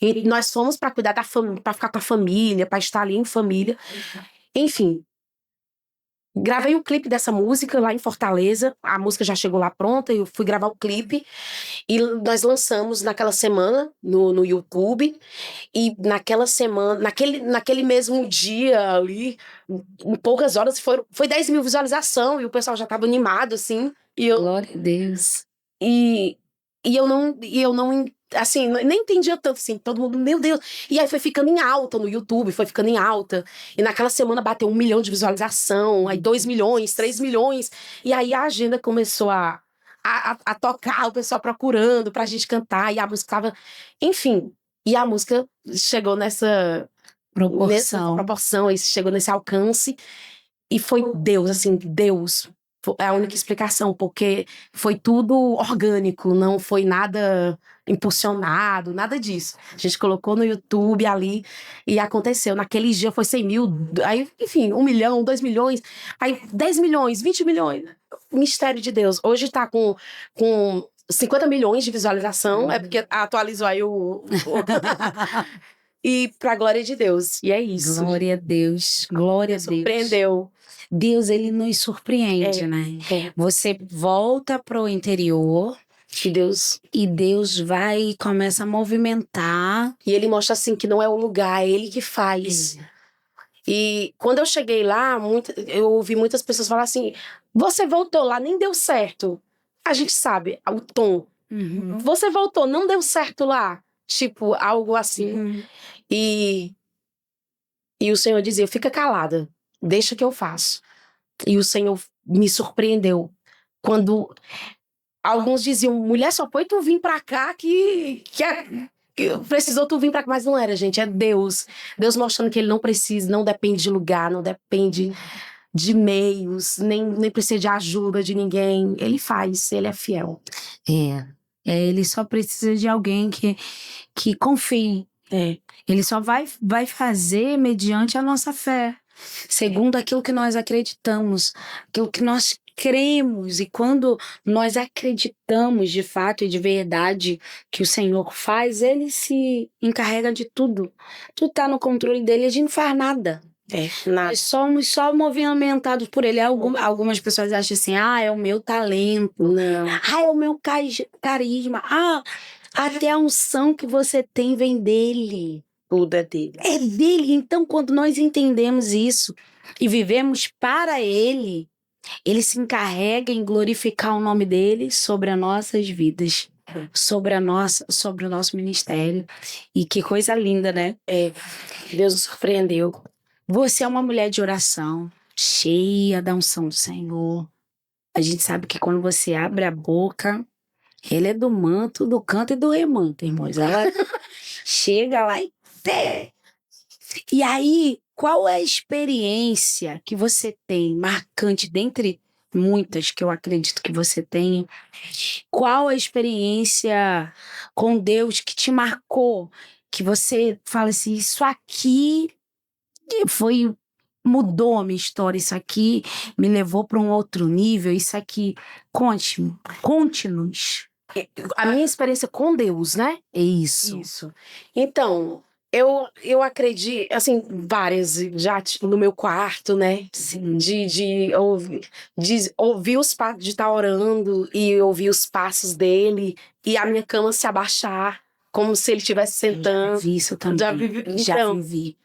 E nós fomos para cuidar da família, para ficar com a família, para estar ali em família. Enfim, gravei o clipe dessa música lá em Fortaleza. A música já chegou lá pronta, eu fui gravar o clipe. E nós lançamos naquela semana no YouTube. E naquela semana, naquele mesmo dia ali, em poucas horas, foi 10 mil visualizações. E o pessoal já tava animado, assim. Glória a Deus. E eu não, assim, nem entendia tanto, assim, todo mundo, meu Deus. E aí foi ficando em alta no YouTube, foi ficando em alta. E naquela semana bateu 1 milhão de visualização, aí 2 milhões, 3 milhões. E aí a agenda começou a tocar, o pessoal procurando pra gente cantar, e a música tava... Enfim, e a música chegou nessa proporção, e chegou nesse alcance. E foi Deus, assim, Deus. É a única explicação, porque foi tudo orgânico, não foi nada impulsionado, nada disso. A gente colocou no YouTube ali e aconteceu. Naquele dia foi 100 mil, aí, enfim, 1 milhão, 2 milhões, aí 10 milhões, 20 milhões. Mistério de Deus. Hoje tá com 50 milhões de visualização, é porque atualizou aí E pra glória de Deus. E é isso. Glória a Deus. Glória a Deus. Surpreendeu. Deus, ele nos surpreende, né? Você volta pro interior e Deus vai e começa a movimentar. E ele mostra assim que não é o lugar, é ele que faz. E quando eu cheguei lá, eu ouvi muitas pessoas falar assim: você voltou lá, nem deu certo. A gente sabe o tom. Você voltou, não deu certo lá. Tipo, algo assim. E o Senhor dizia: fica calada, deixa que eu faço. E o Senhor me surpreendeu. Quando alguns diziam: mulher, só foi tu vir pra cá que precisou tu vir pra cá. Mas não era, gente, é Deus. Deus mostrando que ele não precisa, não depende de lugar, não depende de meios, nem precisa de ajuda de ninguém. Ele faz, ele é fiel. Ele só precisa de alguém que confie. Ele só vai fazer mediante a nossa fé, segundo aquilo que nós acreditamos, aquilo que nós cremos. E quando nós acreditamos de fato e de verdade que o Senhor faz, ele se encarrega de tudo. Tudo está no controle dele, a gente não faz nada. Nada. Nós somos só movimentados por ele. Algumas pessoas acham assim: é o meu talento, Não. é o meu carisma, até a unção que você tem vem dele. Tudo é dele. É dele. Então, quando nós entendemos isso e vivemos para ele, ele se encarrega em glorificar o nome dele sobre as nossas vidas, sobre o nosso ministério. E que coisa linda, né? Deus nos surpreendeu. Você é uma mulher de oração, cheia da unção do Senhor. A gente sabe que quando você abre a boca, ele é do manto, do canto e do remanto, irmãos. Ela chega lá e aí, qual é a experiência que você tem marcante, dentre muitas que eu acredito que você tenha? Qual a experiência com Deus que te marcou? Que você fala assim: isso aqui mudou a minha história, isso aqui me levou para um outro nível, isso aqui... Conte-nos. A minha experiência com Deus, né? É isso. Então, eu acredito, assim, várias, já no meu quarto, né? Sim. De ouvir os passos, de estar orando e ouvir os passos dele, e a minha cama se abaixar, como se ele estivesse sentando. Já vi isso também. Já vivi.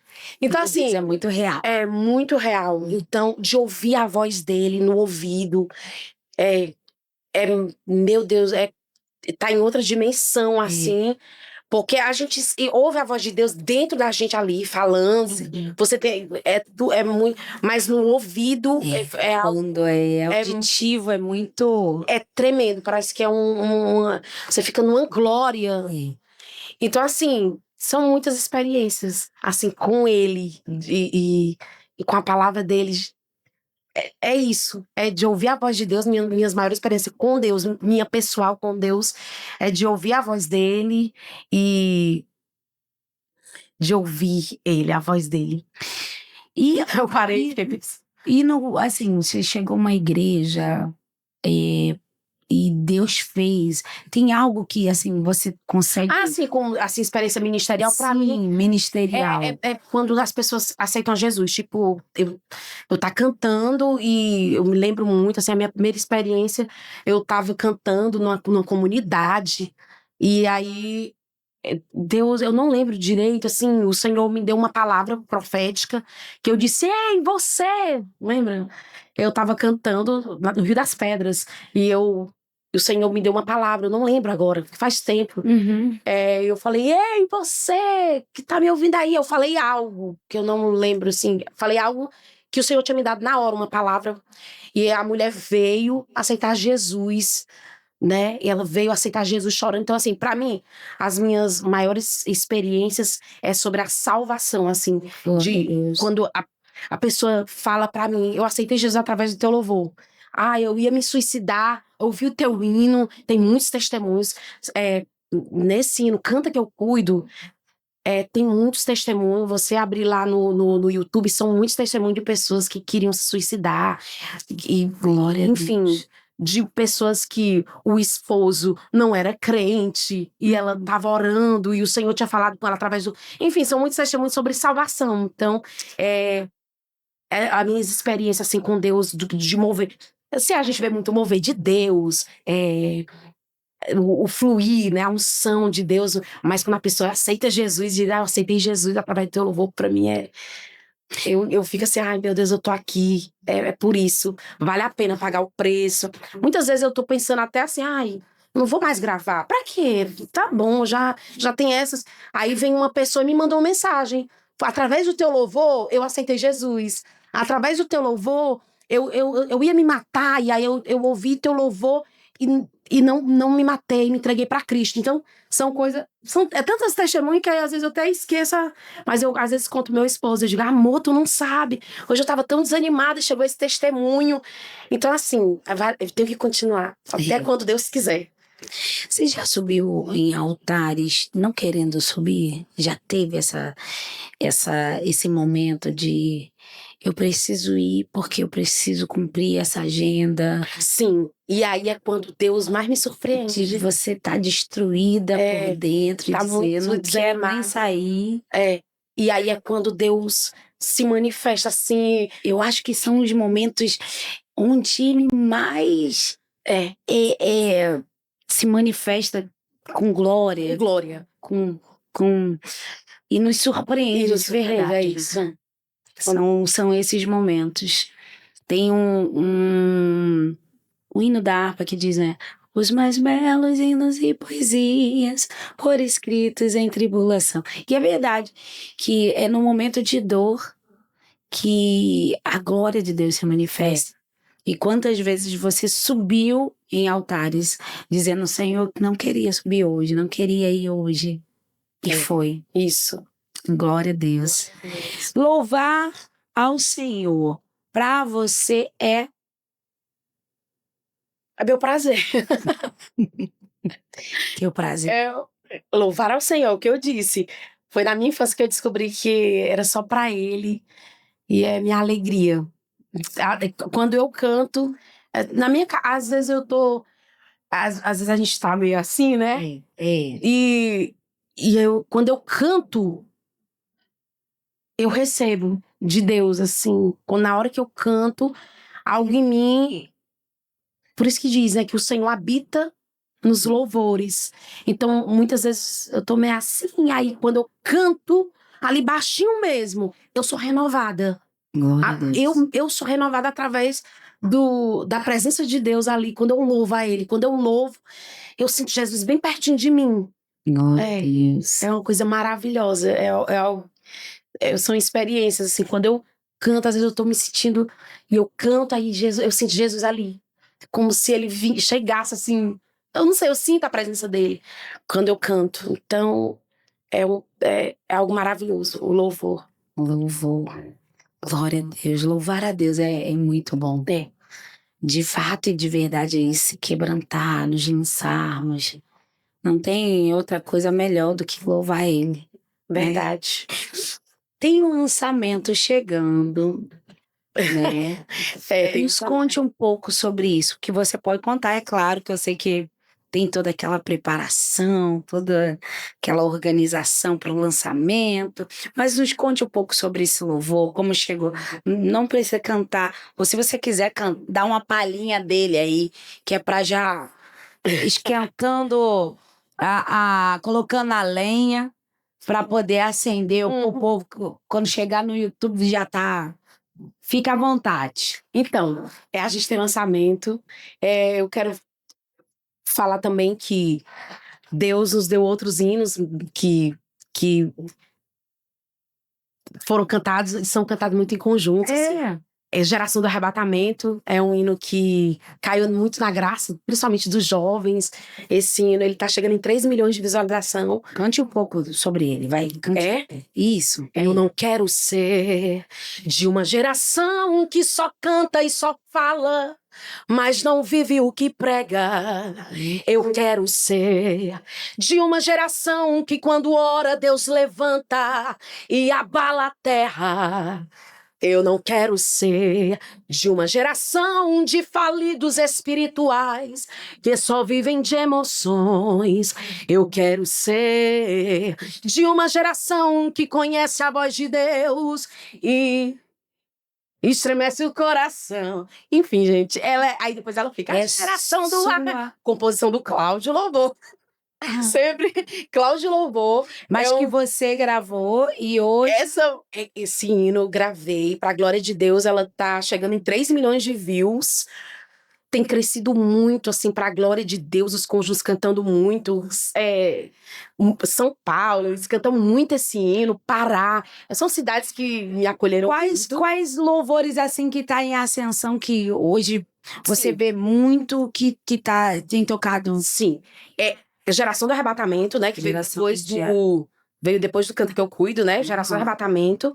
Então, assim, isso é muito real. É muito real. Então, de ouvir a voz dele no ouvido, meu Deus, tá em outra dimensão, assim. Porque a gente ouve a voz de Deus dentro da gente ali, falando. Sim. Você tem... É muito... Mas no ouvido... Quando é auditivo, é muito... É tremendo. Parece que é você fica numa glória. Então, assim... São muitas experiências, assim, com ele e com a palavra dele. É isso, é de ouvir a voz de Deus. Minhas maiores experiências com Deus, minha pessoal com Deus, é de ouvir a voz dele e de ouvir ele, a voz dele. E eu parei. E assim, você chegou a uma igreja e Deus fez. Tem algo que, assim, você consegue. Assim, com assim, experiência ministerial, pra mim, Sim, ministerial. é quando as pessoas aceitam Jesus. Tipo, eu tá cantando e eu me lembro muito, assim, a minha primeira experiência, eu tava cantando numa comunidade e aí Deus, eu não lembro direito, assim, o Senhor me deu uma palavra profética que eu disse, ei, você! Lembra? Eu tava cantando no Rio das Pedras e o Senhor me deu uma palavra, eu não lembro agora, faz tempo. Uhum. Eu falei, ei, você que tá me ouvindo aí? Eu falei algo que eu não lembro, assim. Falei algo que o Senhor tinha me dado na hora, uma palavra. E a mulher veio aceitar Jesus, né? E ela veio aceitar Jesus chorando. Então, assim, pra mim, as minhas maiores experiências é sobre a salvação, assim. Quando a pessoa fala pra mim, eu aceitei Jesus através do teu louvor. Eu ia me suicidar, ouvi o teu hino, tem muitos testemunhos. Nesse hino, Canta Que Eu Cuido, tem muitos testemunhos. Você abrir lá no YouTube, são muitos testemunhos de pessoas que queriam se suicidar. E, Glória a enfim, Deus. de pessoas que o esposo não era crente e ela estava orando e o Senhor tinha falado com ela através do. Enfim, são muitos testemunhos sobre salvação. Então, as minhas experiências assim, com Deus, de mover. Se a gente vê muito mover de Deus, o fluir, né, a unção de Deus, mas quando a pessoa aceita Jesus e diz, eu aceitei Jesus através do teu louvor, pra mim eu fico assim, ai meu Deus, eu tô aqui, é por isso, vale a pena pagar o preço. Muitas vezes eu tô pensando até assim, não vou mais gravar, pra quê? Tá bom, já tem essas. Aí vem uma pessoa e me mandou uma mensagem, através do teu louvor, eu aceitei Jesus, através do teu louvor, eu ia me matar, e aí eu ouvi teu louvor e não me matei, me entreguei pra Cristo. Então, são coisas. É tantas testemunhas que aí, às vezes eu até esqueço. Mas eu, às vezes, conto pro meu esposo. Eu digo, amor, tu não sabe. Hoje eu tava tão desanimada e chegou esse testemunho. Então, assim, eu tenho que continuar. Até quando Deus quiser. Você já subiu em altares não querendo subir? Já teve esse momento de eu preciso ir porque eu preciso cumprir essa agenda? Sim. E aí é quando Deus mais me surpreende. De você tá destruída por dentro, tá dizer, muito não quero nem desanimada. sair. E aí é quando Deus se manifesta assim. Eu acho que são os momentos onde ele mais se manifesta com glória, Glória. e nos surpreende, Isso, de verdade. é isso. São esses momentos. Tem um hino da harpa que diz, né? Os mais belos hinos e poesias por escritos em tribulação. E é verdade que é no momento de dor que a glória de Deus se manifesta. E quantas vezes você subiu em altares dizendo, Senhor, não queria subir hoje, não queria ir hoje. E foi. Isso. Glória a Deus. Louvar ao Senhor para você é meu prazer. teu prazer. Louvar ao Senhor, o que eu disse. Foi na minha infância que eu descobri que era só pra Ele. E é minha alegria. Quando eu canto, às vezes eu tô. Às vezes a gente tá meio assim, né? E quando eu canto, eu recebo de Deus, assim. Na hora que eu canto, algo em mim. Por isso que diz, né, que o Senhor habita nos louvores. Então, muitas vezes eu tô meio assim, aí quando eu canto, ali baixinho mesmo, eu sou renovada. Glória a Deus. Eu sou renovada através da presença de Deus ali, quando eu louvo a Ele. Quando eu louvo, eu sinto Jesus bem pertinho de mim. Glória a Deus. É uma coisa maravilhosa. São experiências, assim, quando eu canto, às vezes eu tô me sentindo, e eu canto, aí eu sinto Jesus ali. Como se ele chegasse assim. Eu não sei, eu sinto a presença dele quando eu canto. Então, é algo maravilhoso, o louvor. Louvor. Glória a Deus. Louvar a Deus é muito bom. De fato e de verdade, é se quebrantar, nos lançarmos. Não tem outra coisa melhor do que louvar Ele. Verdade. Tem um lançamento chegando. né? Tem Nos conte um pouco sobre isso, que você pode contar, é claro que eu sei que tem toda aquela preparação, toda aquela organização para o lançamento, mas nos conte um pouco sobre esse louvor, como chegou. Não precisa cantar, ou se você quiser dar uma palhinha dele aí, que é para já esquentando, colocando a lenha para poder acender o povo, quando chegar no YouTube já tá. Fica à vontade. Então, a gente tem lançamento. Eu quero falar também que Deus nos deu outros hinos que foram cantados e são cantados muito em conjunto. Assim. Geração do Arrebatamento é um hino que caiu muito na graça, principalmente dos jovens. Esse hino, ele tá chegando em 3 milhões de visualização. Cante um pouco sobre ele, vai. Cante. Isso. Eu não quero ser de uma geração que só canta e só fala, mas não vive o que prega. Eu quero ser de uma geração que quando ora Deus levanta e abala a terra. Eu não quero ser de uma geração de falidos espirituais que só vivem de emoções. Eu quero ser de uma geração que conhece a voz de Deus e estremece o coração. Enfim, gente, aí depois ela fica a geração do composição do Cláudio Louvor. Sempre Cláudio Louvor. Mas que você gravou e hoje... Esse hino gravei, pra glória de Deus, ela tá chegando em 3 milhões de views. Tem crescido muito, assim, pra glória de Deus, os conjuntos cantando muito. São Paulo, eles cantam muito esse hino. Pará. São cidades que me acolheram. Quais louvores, assim, que tá em ascensão, que hoje você vê muito que tem tocado? Sim. Geração do Arrebatamento, né? Que veio depois do Canto Que Eu Cuido, né? Geração do Arrebatamento.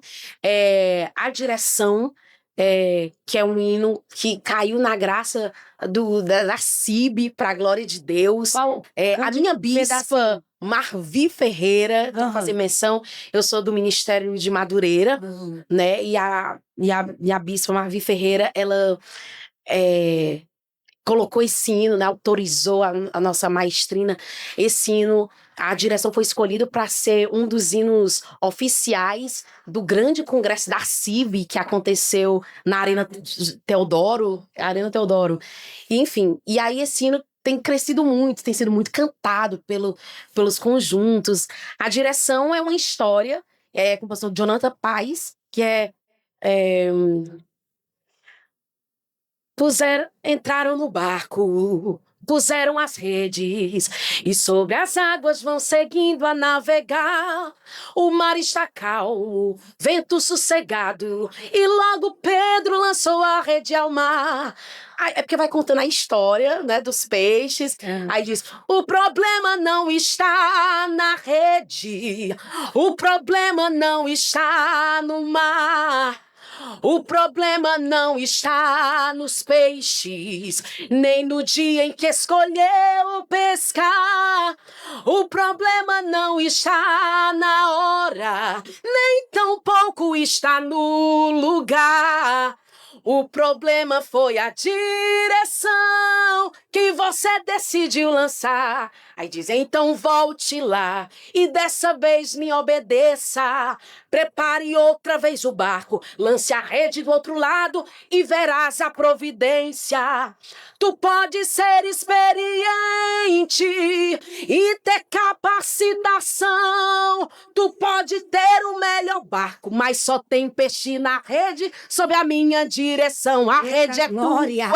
A Direção, que é um hino que caiu na graça da CIB, pra glória de Deus. A minha bispa, Marvi Ferreira, vou fazer menção, eu sou do Ministério de Madureira, né? E a bispa Marvi Ferreira, ela... colocou esse hino, né, autorizou a nossa maestrina. Esse hino, a direção foi escolhida para ser um dos hinos oficiais do grande congresso da CIV que aconteceu na Arena Teodoro. Enfim, e aí esse hino tem crescido muito, tem sido muito cantado pelos conjuntos. A direção é uma história, com o pastor Jonathan Paz, que entraram no barco, puseram as redes e sobre as águas vão seguindo a navegar. O mar está calmo, vento sossegado e logo Pedro lançou a rede ao mar. É porque vai contando a história, né, dos peixes. Aí diz, o problema não está na rede, o problema não está no mar. O problema não está nos peixes, nem no dia em que escolheu pescar. O problema não está na hora, nem tampouco está no lugar. O problema foi a direção que você decidiu lançar. Aí diz, então volte lá e dessa vez me obedeça. Prepare outra vez o barco, lance a rede do outro lado e verás a providência. Tu pode ser experiente e ter capacitação. Tu pode ter o melhor barco, mas só tem peixe na rede sob a minha direção. A rede é glória,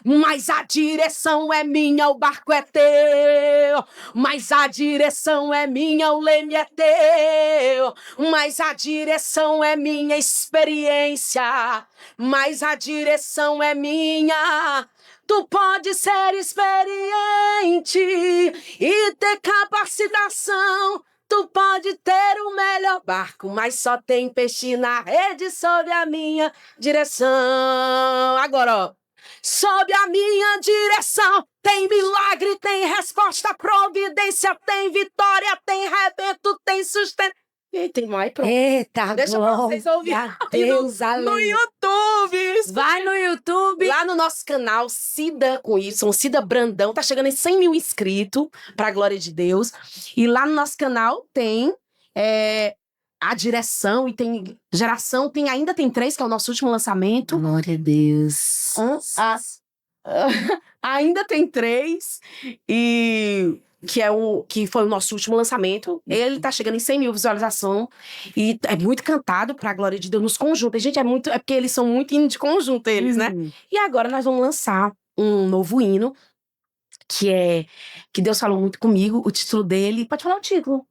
mas a direção é minha, o barco é teu. Mas a direção é minha, o leme é teu. Mas a direção é minha experiência. Mas a direção é minha. Tu pode ser experiente e ter capacitação. Tu pode ter o melhor barco, mas só tem peixe na rede sob a minha direção. Agora, ó. Sob a minha direção tem milagre, tem resposta, providência, tem vitória, tem rebento, tem sustento. E tem mais pronto. Eita, Deixa pra vocês ouvirem Deus, no aleluia. YouTube. Vai no YouTube. Lá no nosso canal, Cida com Y, Cida Brandão, tá chegando em 100 mil inscritos, pra glória de Deus. E lá no nosso canal tem a direção e tem geração, ainda tem 3, que é o nosso último lançamento. Glória a Deus. Ainda tem 3, e que foi o nosso último lançamento. Ele tá chegando em 100 mil visualizações e é muito cantado pra glória de Deus nos conjuntos. Gente, é porque eles são muito hino de conjunto, eles, né? E agora nós vamos lançar um novo hino, que Deus falou muito comigo. O título dele, pode falar o título?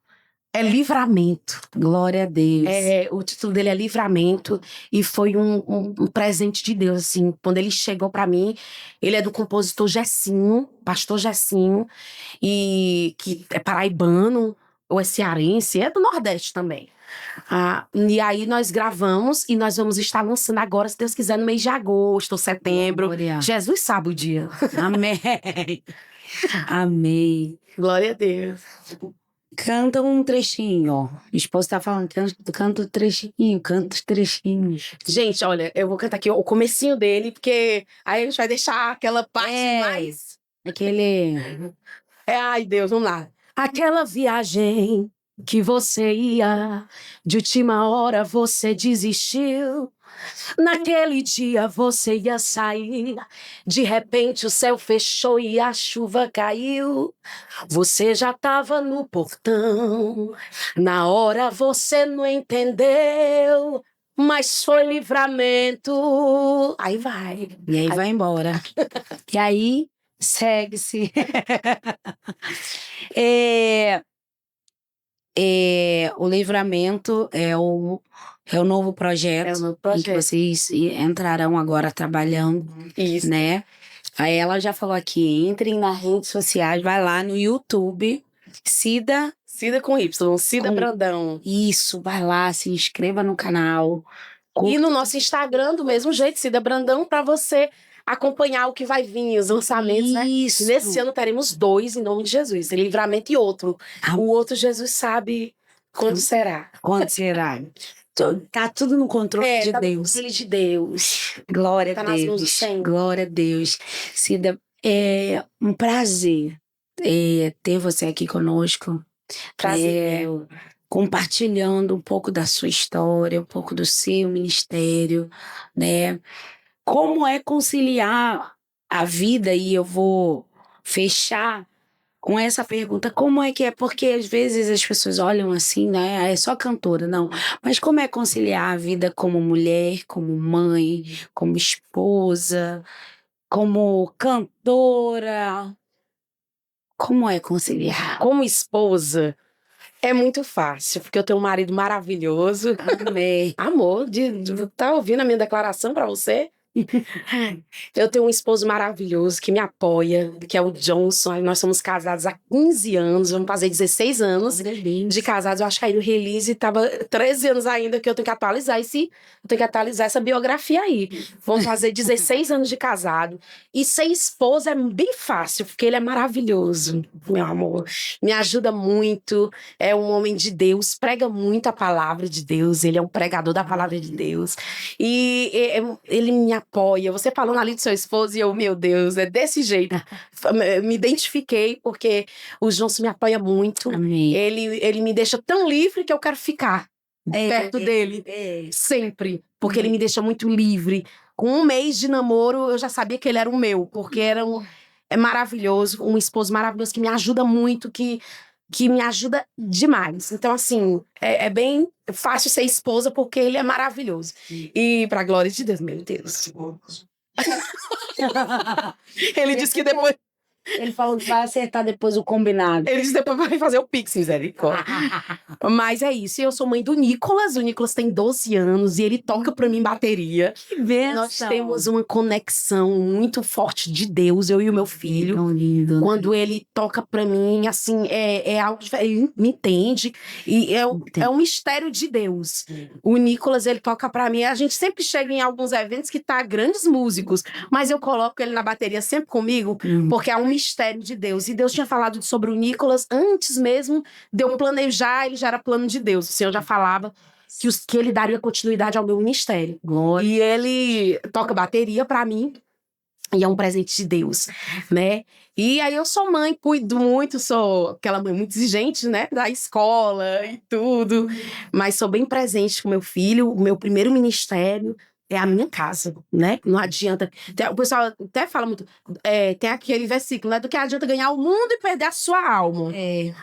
É Livramento. Glória a Deus. O título dele é Livramento, e foi um presente de Deus, assim. Quando ele chegou pra mim, ele é do compositor Gessinho, pastor Gessinho, e que é paraibano, ou é cearense, é do Nordeste também. E aí nós gravamos, e nós vamos estar lançando agora, se Deus quiser, no mês de agosto ou setembro. Glória. Jesus sabe o dia. Amém. Amém. Glória a Deus. Canta um trechinho, ó. Minha esposa tá falando, canta um trechinho, canta os trechinhos. Gente, olha, eu vou cantar aqui o comecinho dele, porque aí a gente vai deixar aquela parte mais... Aquele... Ai, Deus, vamos lá. Aquela viagem que você ia, de última hora você desistiu. Naquele dia você ia sair, de repente o céu fechou e a chuva caiu. Você já tava no portão, na hora você não entendeu, mas foi livramento. Aí vai. E aí vai embora. E aí segue-se. O Livramento é o novo projeto, em que vocês entrarão agora trabalhando. Isso. Né? Aí ela já falou aqui, entrem nas redes sociais, vai lá no YouTube, Cida com Y, Cida Brandão. Isso, vai lá, se inscreva no canal. E no nosso Instagram, do mesmo jeito, Cida Brandão, pra você acompanhar o que vai vir, os lançamentos, né? Isso. Nesse ano teremos 2, em nome de Jesus. Livramento e outro. O outro Jesus sabe quando será. Quando será? Tá tudo no controle de Deus. Controle de Deus. Glória a Tá nas mãos do Deus. Senhor. Glória a Deus. Cida, é um prazer ter você aqui conosco. Prazer. Compartilhando um pouco da sua história, um pouco do seu ministério, né? Como é conciliar a vida? E eu vou fechar com essa pergunta. Como é que é? Porque às vezes as pessoas olham assim, né? É só cantora, não. Mas como é conciliar a vida como mulher, como mãe, como esposa, como cantora? Como é conciliar? Como esposa, é muito fácil, porque eu tenho um marido maravilhoso. Amém. Amor, tá ouvindo a minha declaração pra você? Eu tenho um esposo maravilhoso que me apoia, que é o Johnson. Nós somos casados há 15 anos, vamos fazer 16 anos de casados. Eu acho que aí no release tava 13 anos ainda, que eu tenho que atualizar essa biografia aí. Vamos fazer 16 anos de casado. E ser esposa é bem fácil, porque ele é maravilhoso, meu amor. Me ajuda muito, é um homem de Deus, prega muito a palavra de Deus, ele é um pregador da palavra de Deus. E ele me apoia. Você falando ali do seu esposo e eu, meu Deus, é desse jeito. Me identifiquei porque o Johnson me apoia muito. Amém. Ele me deixa tão livre que eu quero ficar perto dele. Sempre. Porque ele me deixa muito livre. Com 1 mês de namoro, eu já sabia que ele era o meu. Porque é maravilhoso. Um esposo maravilhoso que me ajuda muito, que me ajuda demais. Então, assim, é bem fácil ser esposa porque ele é maravilhoso. E pra glória de Deus, meu Deus. Ele disse que depois... Ele falou que vai acertar depois o combinado. Ele disse que depois vai fazer o Pix, misericórdia. Mas é isso. E eu sou mãe do Nicolas. O Nicolas tem 12 anos e ele toca pra mim bateria. Que bênção. Nós temos uma conexão muito forte de Deus, eu e o meu filho. Tão lindo. Quando ele toca pra mim, assim, é algo diferente. Ele me entende. E é um mistério de Deus. O Nicolas, ele toca pra mim. A gente sempre chega em alguns eventos que tá grandes músicos, mas eu coloco ele na bateria sempre comigo, porque é um mistério ministério de Deus. E Deus tinha falado sobre o Nicolas antes mesmo de eu planejar, ele já era plano de Deus. O Senhor já falava que ele daria continuidade ao meu ministério. Glória. E ele toca bateria pra mim. E é um presente de Deus, né? E aí eu sou mãe, cuido muito, sou aquela mãe muito exigente, né? Da escola e tudo. Mas sou bem presente com meu filho. O meu primeiro ministério é a minha casa, né? Não adianta. O pessoal até fala muito. Tem aquele versículo, né? Do que adianta ganhar o mundo e perder a sua alma.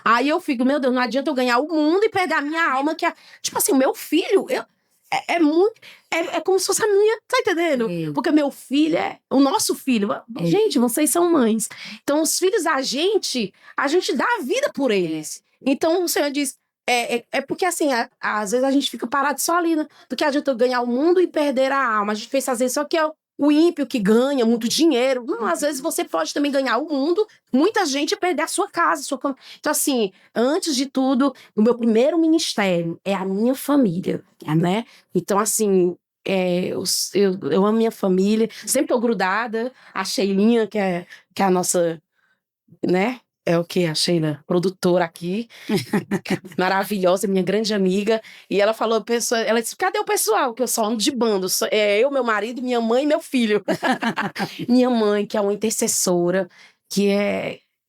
Aí eu fico, meu Deus, não adianta eu ganhar o mundo e perder a minha alma, que é. Tipo assim, o meu filho, é muito. É como se fosse a minha, tá entendendo? Porque meu filho o nosso filho. Gente, vocês são mães. Então, os filhos a gente dá a vida por eles. Então, o Senhor diz. Porque assim, às vezes a gente fica parado só ali, né? Do que adianta eu ganhar o mundo e perder a alma. A gente pensa às vezes só que é o ímpio que ganha muito dinheiro. Não, às vezes você pode também ganhar o mundo, muita gente perder a sua casa, Então, assim, antes de tudo, o meu primeiro ministério é a minha família, né? Então, assim, eu amo minha família, sempre tô grudada. A Sheilinha, que é a nossa, né? É o que? A Sheila, produtora aqui, maravilhosa, minha grande amiga. E ela falou, ela disse, cadê o pessoal? Que eu só ando de bando. Eu, meu marido, minha mãe e meu filho. Minha mãe, que é uma intercessora, que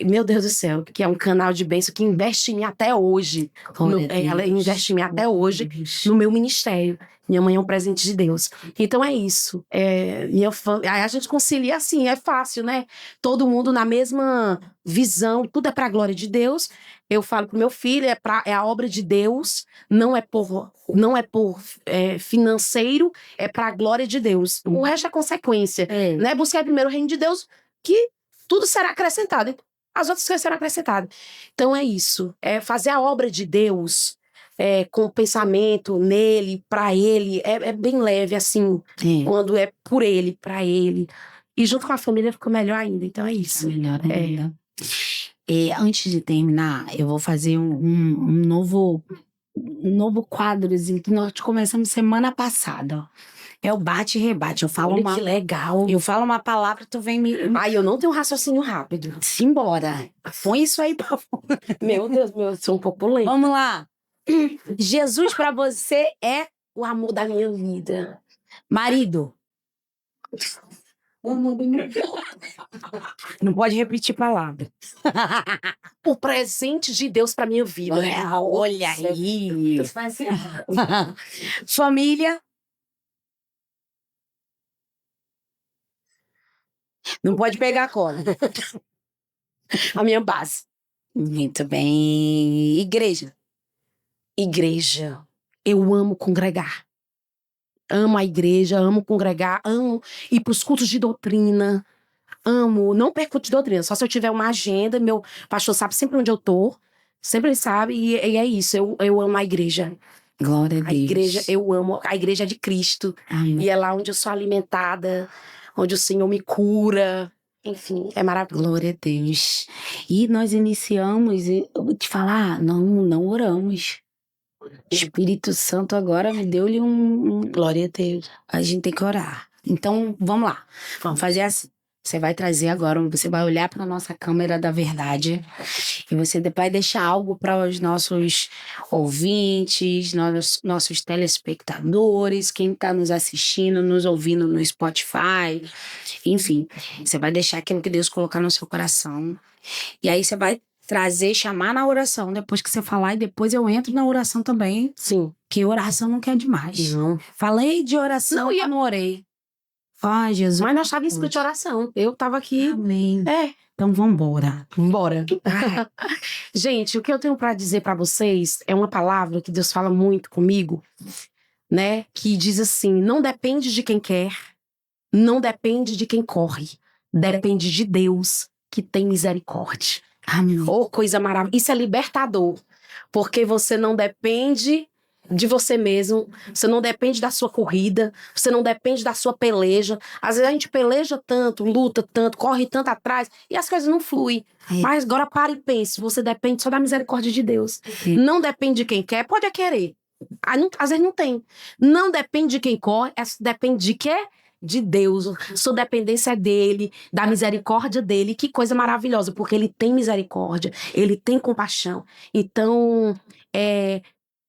meu Deus do céu, que é um canal de bênção, que investe em mim até hoje. Ela investe em mim até hoje no meu ministério. Minha mãe é um presente de Deus. Então é isso. Aí a gente concilia assim, é fácil, né? Todo mundo na mesma visão, tudo é pra glória de Deus. Eu falo pro meu filho, é a obra de Deus, não é por financeiro, é pra glória de Deus. O resto é consequência, né? Buscar primeiro o reino de Deus, que tudo será acrescentado. As outras coisas serão acrescentadas. Então é isso. É fazer a obra de Deus com o pensamento nele, pra ele. É bem leve, assim. Quando é por ele, pra ele. E junto com a família fica melhor ainda. Então é isso. Melhor ainda. Antes de terminar, eu vou fazer um novo quadrozinho que nós começamos semana passada, ó. É o bate e rebate. Que legal. Eu falo uma palavra, tu vem me. Ai, eu não tenho raciocínio rápido. Simbora. Põe isso aí pra fora. Meu Deus, eu sou um pouco lento. Vamos lá. Jesus pra você é O amor da minha vida. marido. Não pode repetir palavra. O presente de Deus pra minha vida. Olha aí. Assim. Família. Não pode pegar a cola. A minha base. Muito bem. Igreja. Eu amo congregar. Amo a igreja, amo congregar, amo ir pros cultos de doutrina. Amo, não perco culto de doutrina, só se eu tiver uma agenda, meu pastor sabe sempre onde eu tô, sempre ele sabe, e é isso, eu amo a igreja. Glória a Deus. A igreja, eu amo, a igreja é de Cristo. Amém. E é lá onde eu sou alimentada, onde o Senhor me cura. Enfim, é maravilhoso. Glória a Deus. E nós iniciamos, e eu vou te falar, não oramos. Espírito Santo agora me deu-lhe Glória a Deus. A gente tem que orar. Então, vamos lá. Vamos fazer assim. Você vai trazer agora, você vai olhar para a nossa câmera da verdade e você vai deixar algo para os nossos ouvintes, nossos telespectadores, quem está nos assistindo, nos ouvindo no Spotify, enfim. Você vai deixar aquilo que Deus colocar no seu coração. E aí você vai trazer, chamar na oração, depois que você falar, e depois eu entro na oração também. Sim. Que oração não quer demais. Não. Falei de oração e eu não orei. Ai, Jesus. Mas nós estávamos escrito de oração. Eu estava aqui. Amém. Então vambora. Bora. Gente, o que eu tenho para dizer para vocês é uma palavra que Deus fala muito comigo, né? Que diz assim: não depende de quem quer, não depende de quem corre, depende de Deus que tem misericórdia. Amém. Oh, coisa maravilhosa. Isso é libertador, porque você não depende de você mesmo, você não depende da sua corrida, você não depende da sua peleja. Às vezes a gente peleja tanto, luta tanto, corre tanto atrás e as coisas não fluem. Mas agora para e pense, você depende só da misericórdia de Deus. Não depende de quem quer, pode querer. Às vezes não tem. Não depende de quem corre, depende de quê? de Deus, sua dependência é dele, da misericórdia dele. Que coisa maravilhosa, porque ele tem misericórdia, ele tem compaixão. Então,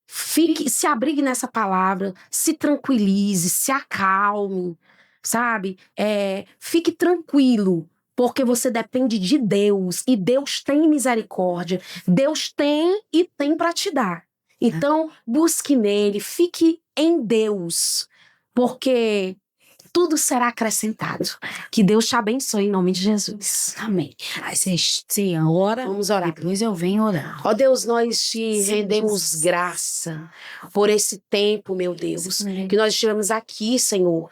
se abrigue nessa palavra, se tranquilize, se acalme, sabe? Fique tranquilo, porque você depende de Deus e Deus tem misericórdia. Deus tem e tem para te dar. Então, busque nele, fique em Deus, porque tudo será acrescentado. Que Deus te abençoe em nome de Jesus. Amém. Aí você ora, Vamos orar. depois eu venho orar. Ó Deus, nós te Sim, rendemos Jesus. graça por esse tempo, meu Deus, Sim. que nós estivemos aqui, Senhor,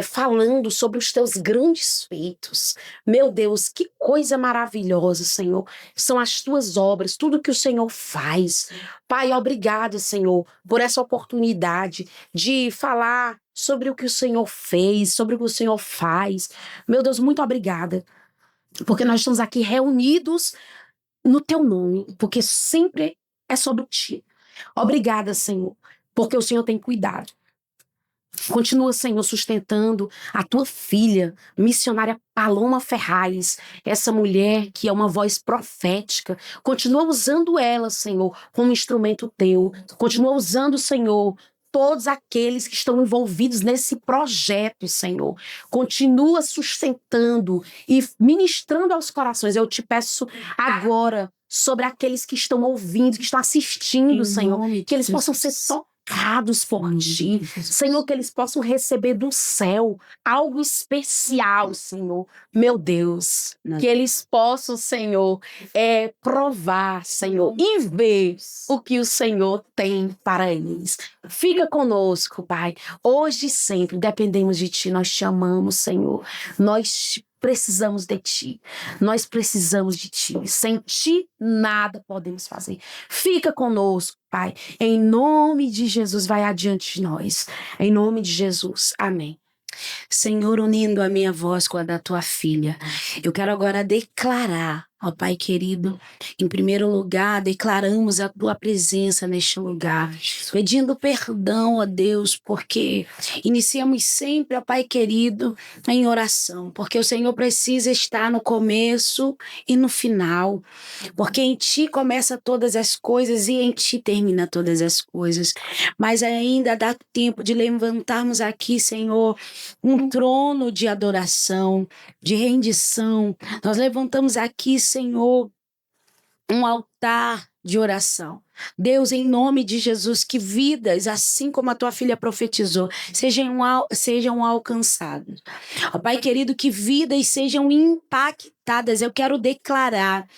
falando sobre os teus grandes feitos. Meu Deus, que coisa maravilhosa, Senhor. São as tuas obras, tudo que o Senhor faz. Pai, obrigado, Senhor, por essa oportunidade de falar sobre o que o Senhor fez, sobre o que o Senhor faz. Meu Deus, muito obrigada, porque nós estamos aqui reunidos no teu nome, porque sempre é sobre ti. Obrigada, Senhor, porque o Senhor tem cuidado. Continua, Senhor, sustentando a tua filha, missionária Paloma Ferraz, essa mulher que é uma voz profética. Continua usando ela, Senhor, como instrumento teu. Continua usando, Senhor, todos aqueles que estão envolvidos nesse projeto, Senhor. Continua sustentando e ministrando aos corações. Eu te peço agora sobre aqueles que estão ouvindo, que estão assistindo, Senhor, que eles possam ser tocados por ti. Senhor, que eles possam receber do céu algo especial, Senhor. Meu Deus, que eles possam, Senhor, provar, Senhor, e ver o que o Senhor tem para eles. Fica conosco, Pai. Hoje e sempre dependemos de ti. Nós te amamos, Senhor. Nós precisamos de ti. Nós precisamos de ti. Sem ti, nada podemos fazer. Fica conosco, Pai. Em nome de Jesus, vai adiante de nós. Em nome de Jesus. Amém. Senhor, unindo a minha voz com a da tua filha, eu quero agora declarar, ó Pai querido, em primeiro lugar, declaramos a tua presença neste lugar, pedindo perdão, ó Deus, porque iniciamos sempre, ó Pai querido, em oração, porque o Senhor precisa estar no começo e no final, porque em ti começa todas as coisas e em ti termina todas as coisas, mas ainda dá tempo de levantarmos aqui, Senhor, um trono de adoração, de rendição. Nós levantamos aqui, Senhor, um altar de oração. Deus, em nome de Jesus, que vidas, assim como a tua filha profetizou, sejam alcançadas. Ó Pai querido, que vidas sejam impactadas. Eu quero declarar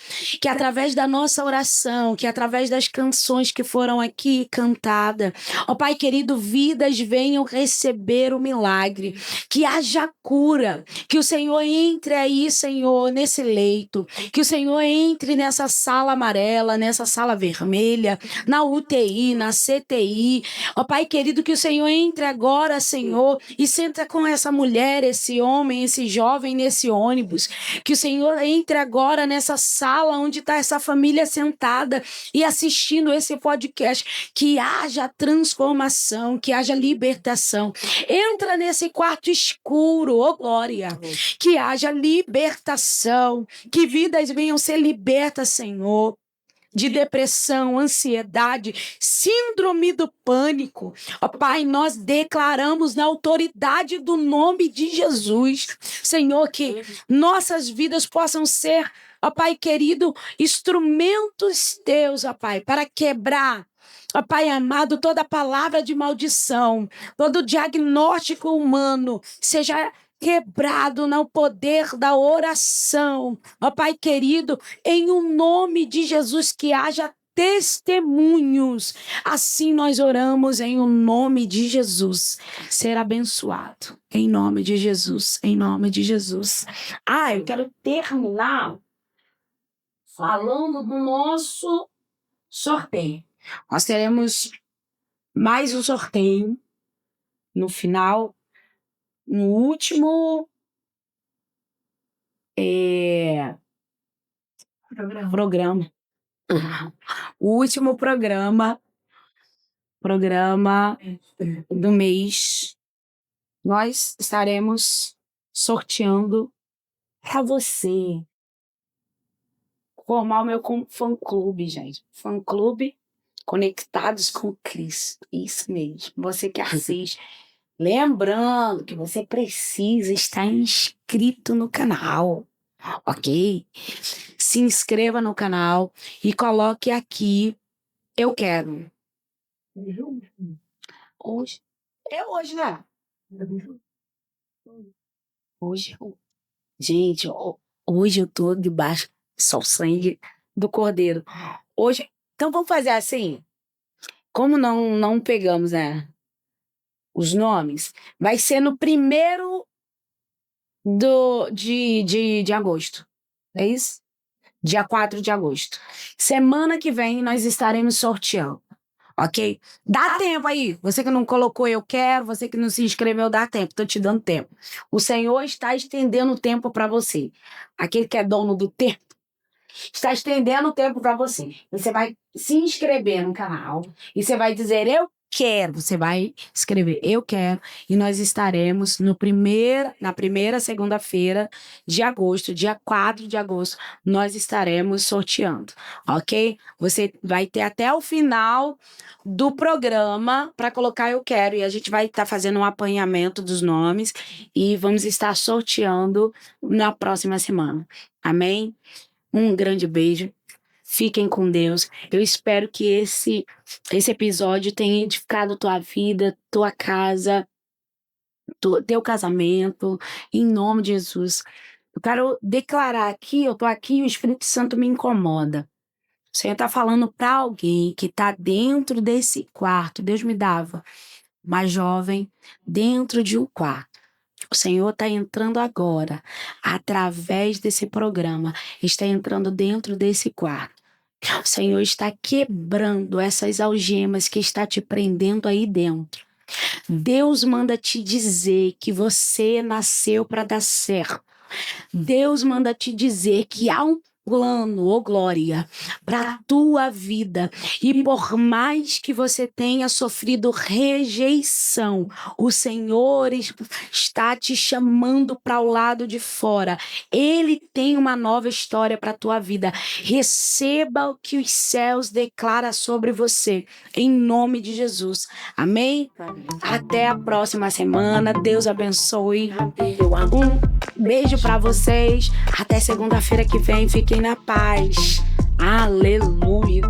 que através da nossa oração, que através das canções que foram aqui cantadas, ó Pai querido, vidas venham receber o milagre, que haja cura, que o Senhor entre aí, Senhor, nesse leito, que o Senhor entre nessa sala amarela, nessa sala vermelha, na UTI, na CTI. Ó Pai querido, que o Senhor entre agora, Senhor, e senta com essa mulher, esse homem, esse jovem nesse ônibus. Que o Senhor entre agora nessa sala onde está essa família sentada e assistindo esse podcast. Que haja transformação, que haja libertação. Entra nesse quarto escuro, ó glória. Que haja libertação, que vidas venham ser libertas, Senhor, de depressão, ansiedade, síndrome do pânico. Ó Pai, nós declaramos na autoridade do nome de Jesus, Senhor, que nossas vidas possam ser, ó Pai querido, instrumentos teus, ó Pai, para quebrar, ó Pai amado, toda palavra de maldição, todo diagnóstico humano seja quebrado no poder da oração. Ó Pai querido, em o nome de Jesus, que haja testemunhos. Assim nós oramos em o nome de Jesus. Ser abençoado. Em nome de Jesus. Em nome de Jesus. Eu quero terminar falando do nosso sorteio. Nós teremos mais um sorteio no final, no último programa. O último programa do mês nós estaremos sorteando para você formar o meu fã-clube, gente. Fã-clube Conectados com Cristo. Isso mesmo. Você que assiste. Lembrando que você precisa estar inscrito no canal, ok? Se inscreva no canal e coloque aqui, eu quero. Hoje. É hoje, né? Hoje. Gente, hoje eu tô debaixo só o sangue do Cordeiro. Hoje. Então vamos fazer assim. Como não pegamos, né, os nomes, vai ser no 1º de agosto. É isso? Dia 4 de agosto. Semana que vem nós estaremos sorteando. Ok? Dá tempo aí. Você que não colocou eu quero, você que não se inscreveu, dá tempo. Tô te dando tempo. O Senhor está estendendo o tempo para você. Aquele que é dono do tempo está estendendo o tempo para você. Você vai se inscrever no canal e você vai dizer eu quero. Você vai escrever eu quero e nós estaremos na primeira segunda-feira de agosto, dia 4 de agosto, nós estaremos sorteando, ok? Você vai ter até o final do programa para colocar eu quero e a gente vai estar fazendo um apanhamento dos nomes e vamos estar sorteando na próxima semana. Amém? Um grande beijo. Fiquem com Deus. Eu espero que esse episódio tenha edificado tua vida, tua casa, teu casamento, em nome de Jesus. Eu quero declarar aqui, eu tô aqui e o Espírito Santo me incomoda. O Senhor tá falando para alguém que tá dentro desse quarto. Deus me dava uma jovem dentro de um quarto. O Senhor está entrando agora, através desse programa, está entrando dentro desse quarto. O Senhor está quebrando essas algemas que está te prendendo aí dentro. Deus manda te dizer que você nasceu para dar certo. Deus manda te dizer que há um plano, ô glória, para a tua vida. E por mais que você tenha sofrido rejeição, o Senhor está te chamando para o lado de fora. Ele tem uma nova história para a tua vida. Receba o que os céus declaram sobre você, em nome de Jesus. Amém? Até a próxima semana. Deus abençoe. Um beijo para vocês. Até segunda-feira que vem. Fiquem na paz. Aleluia.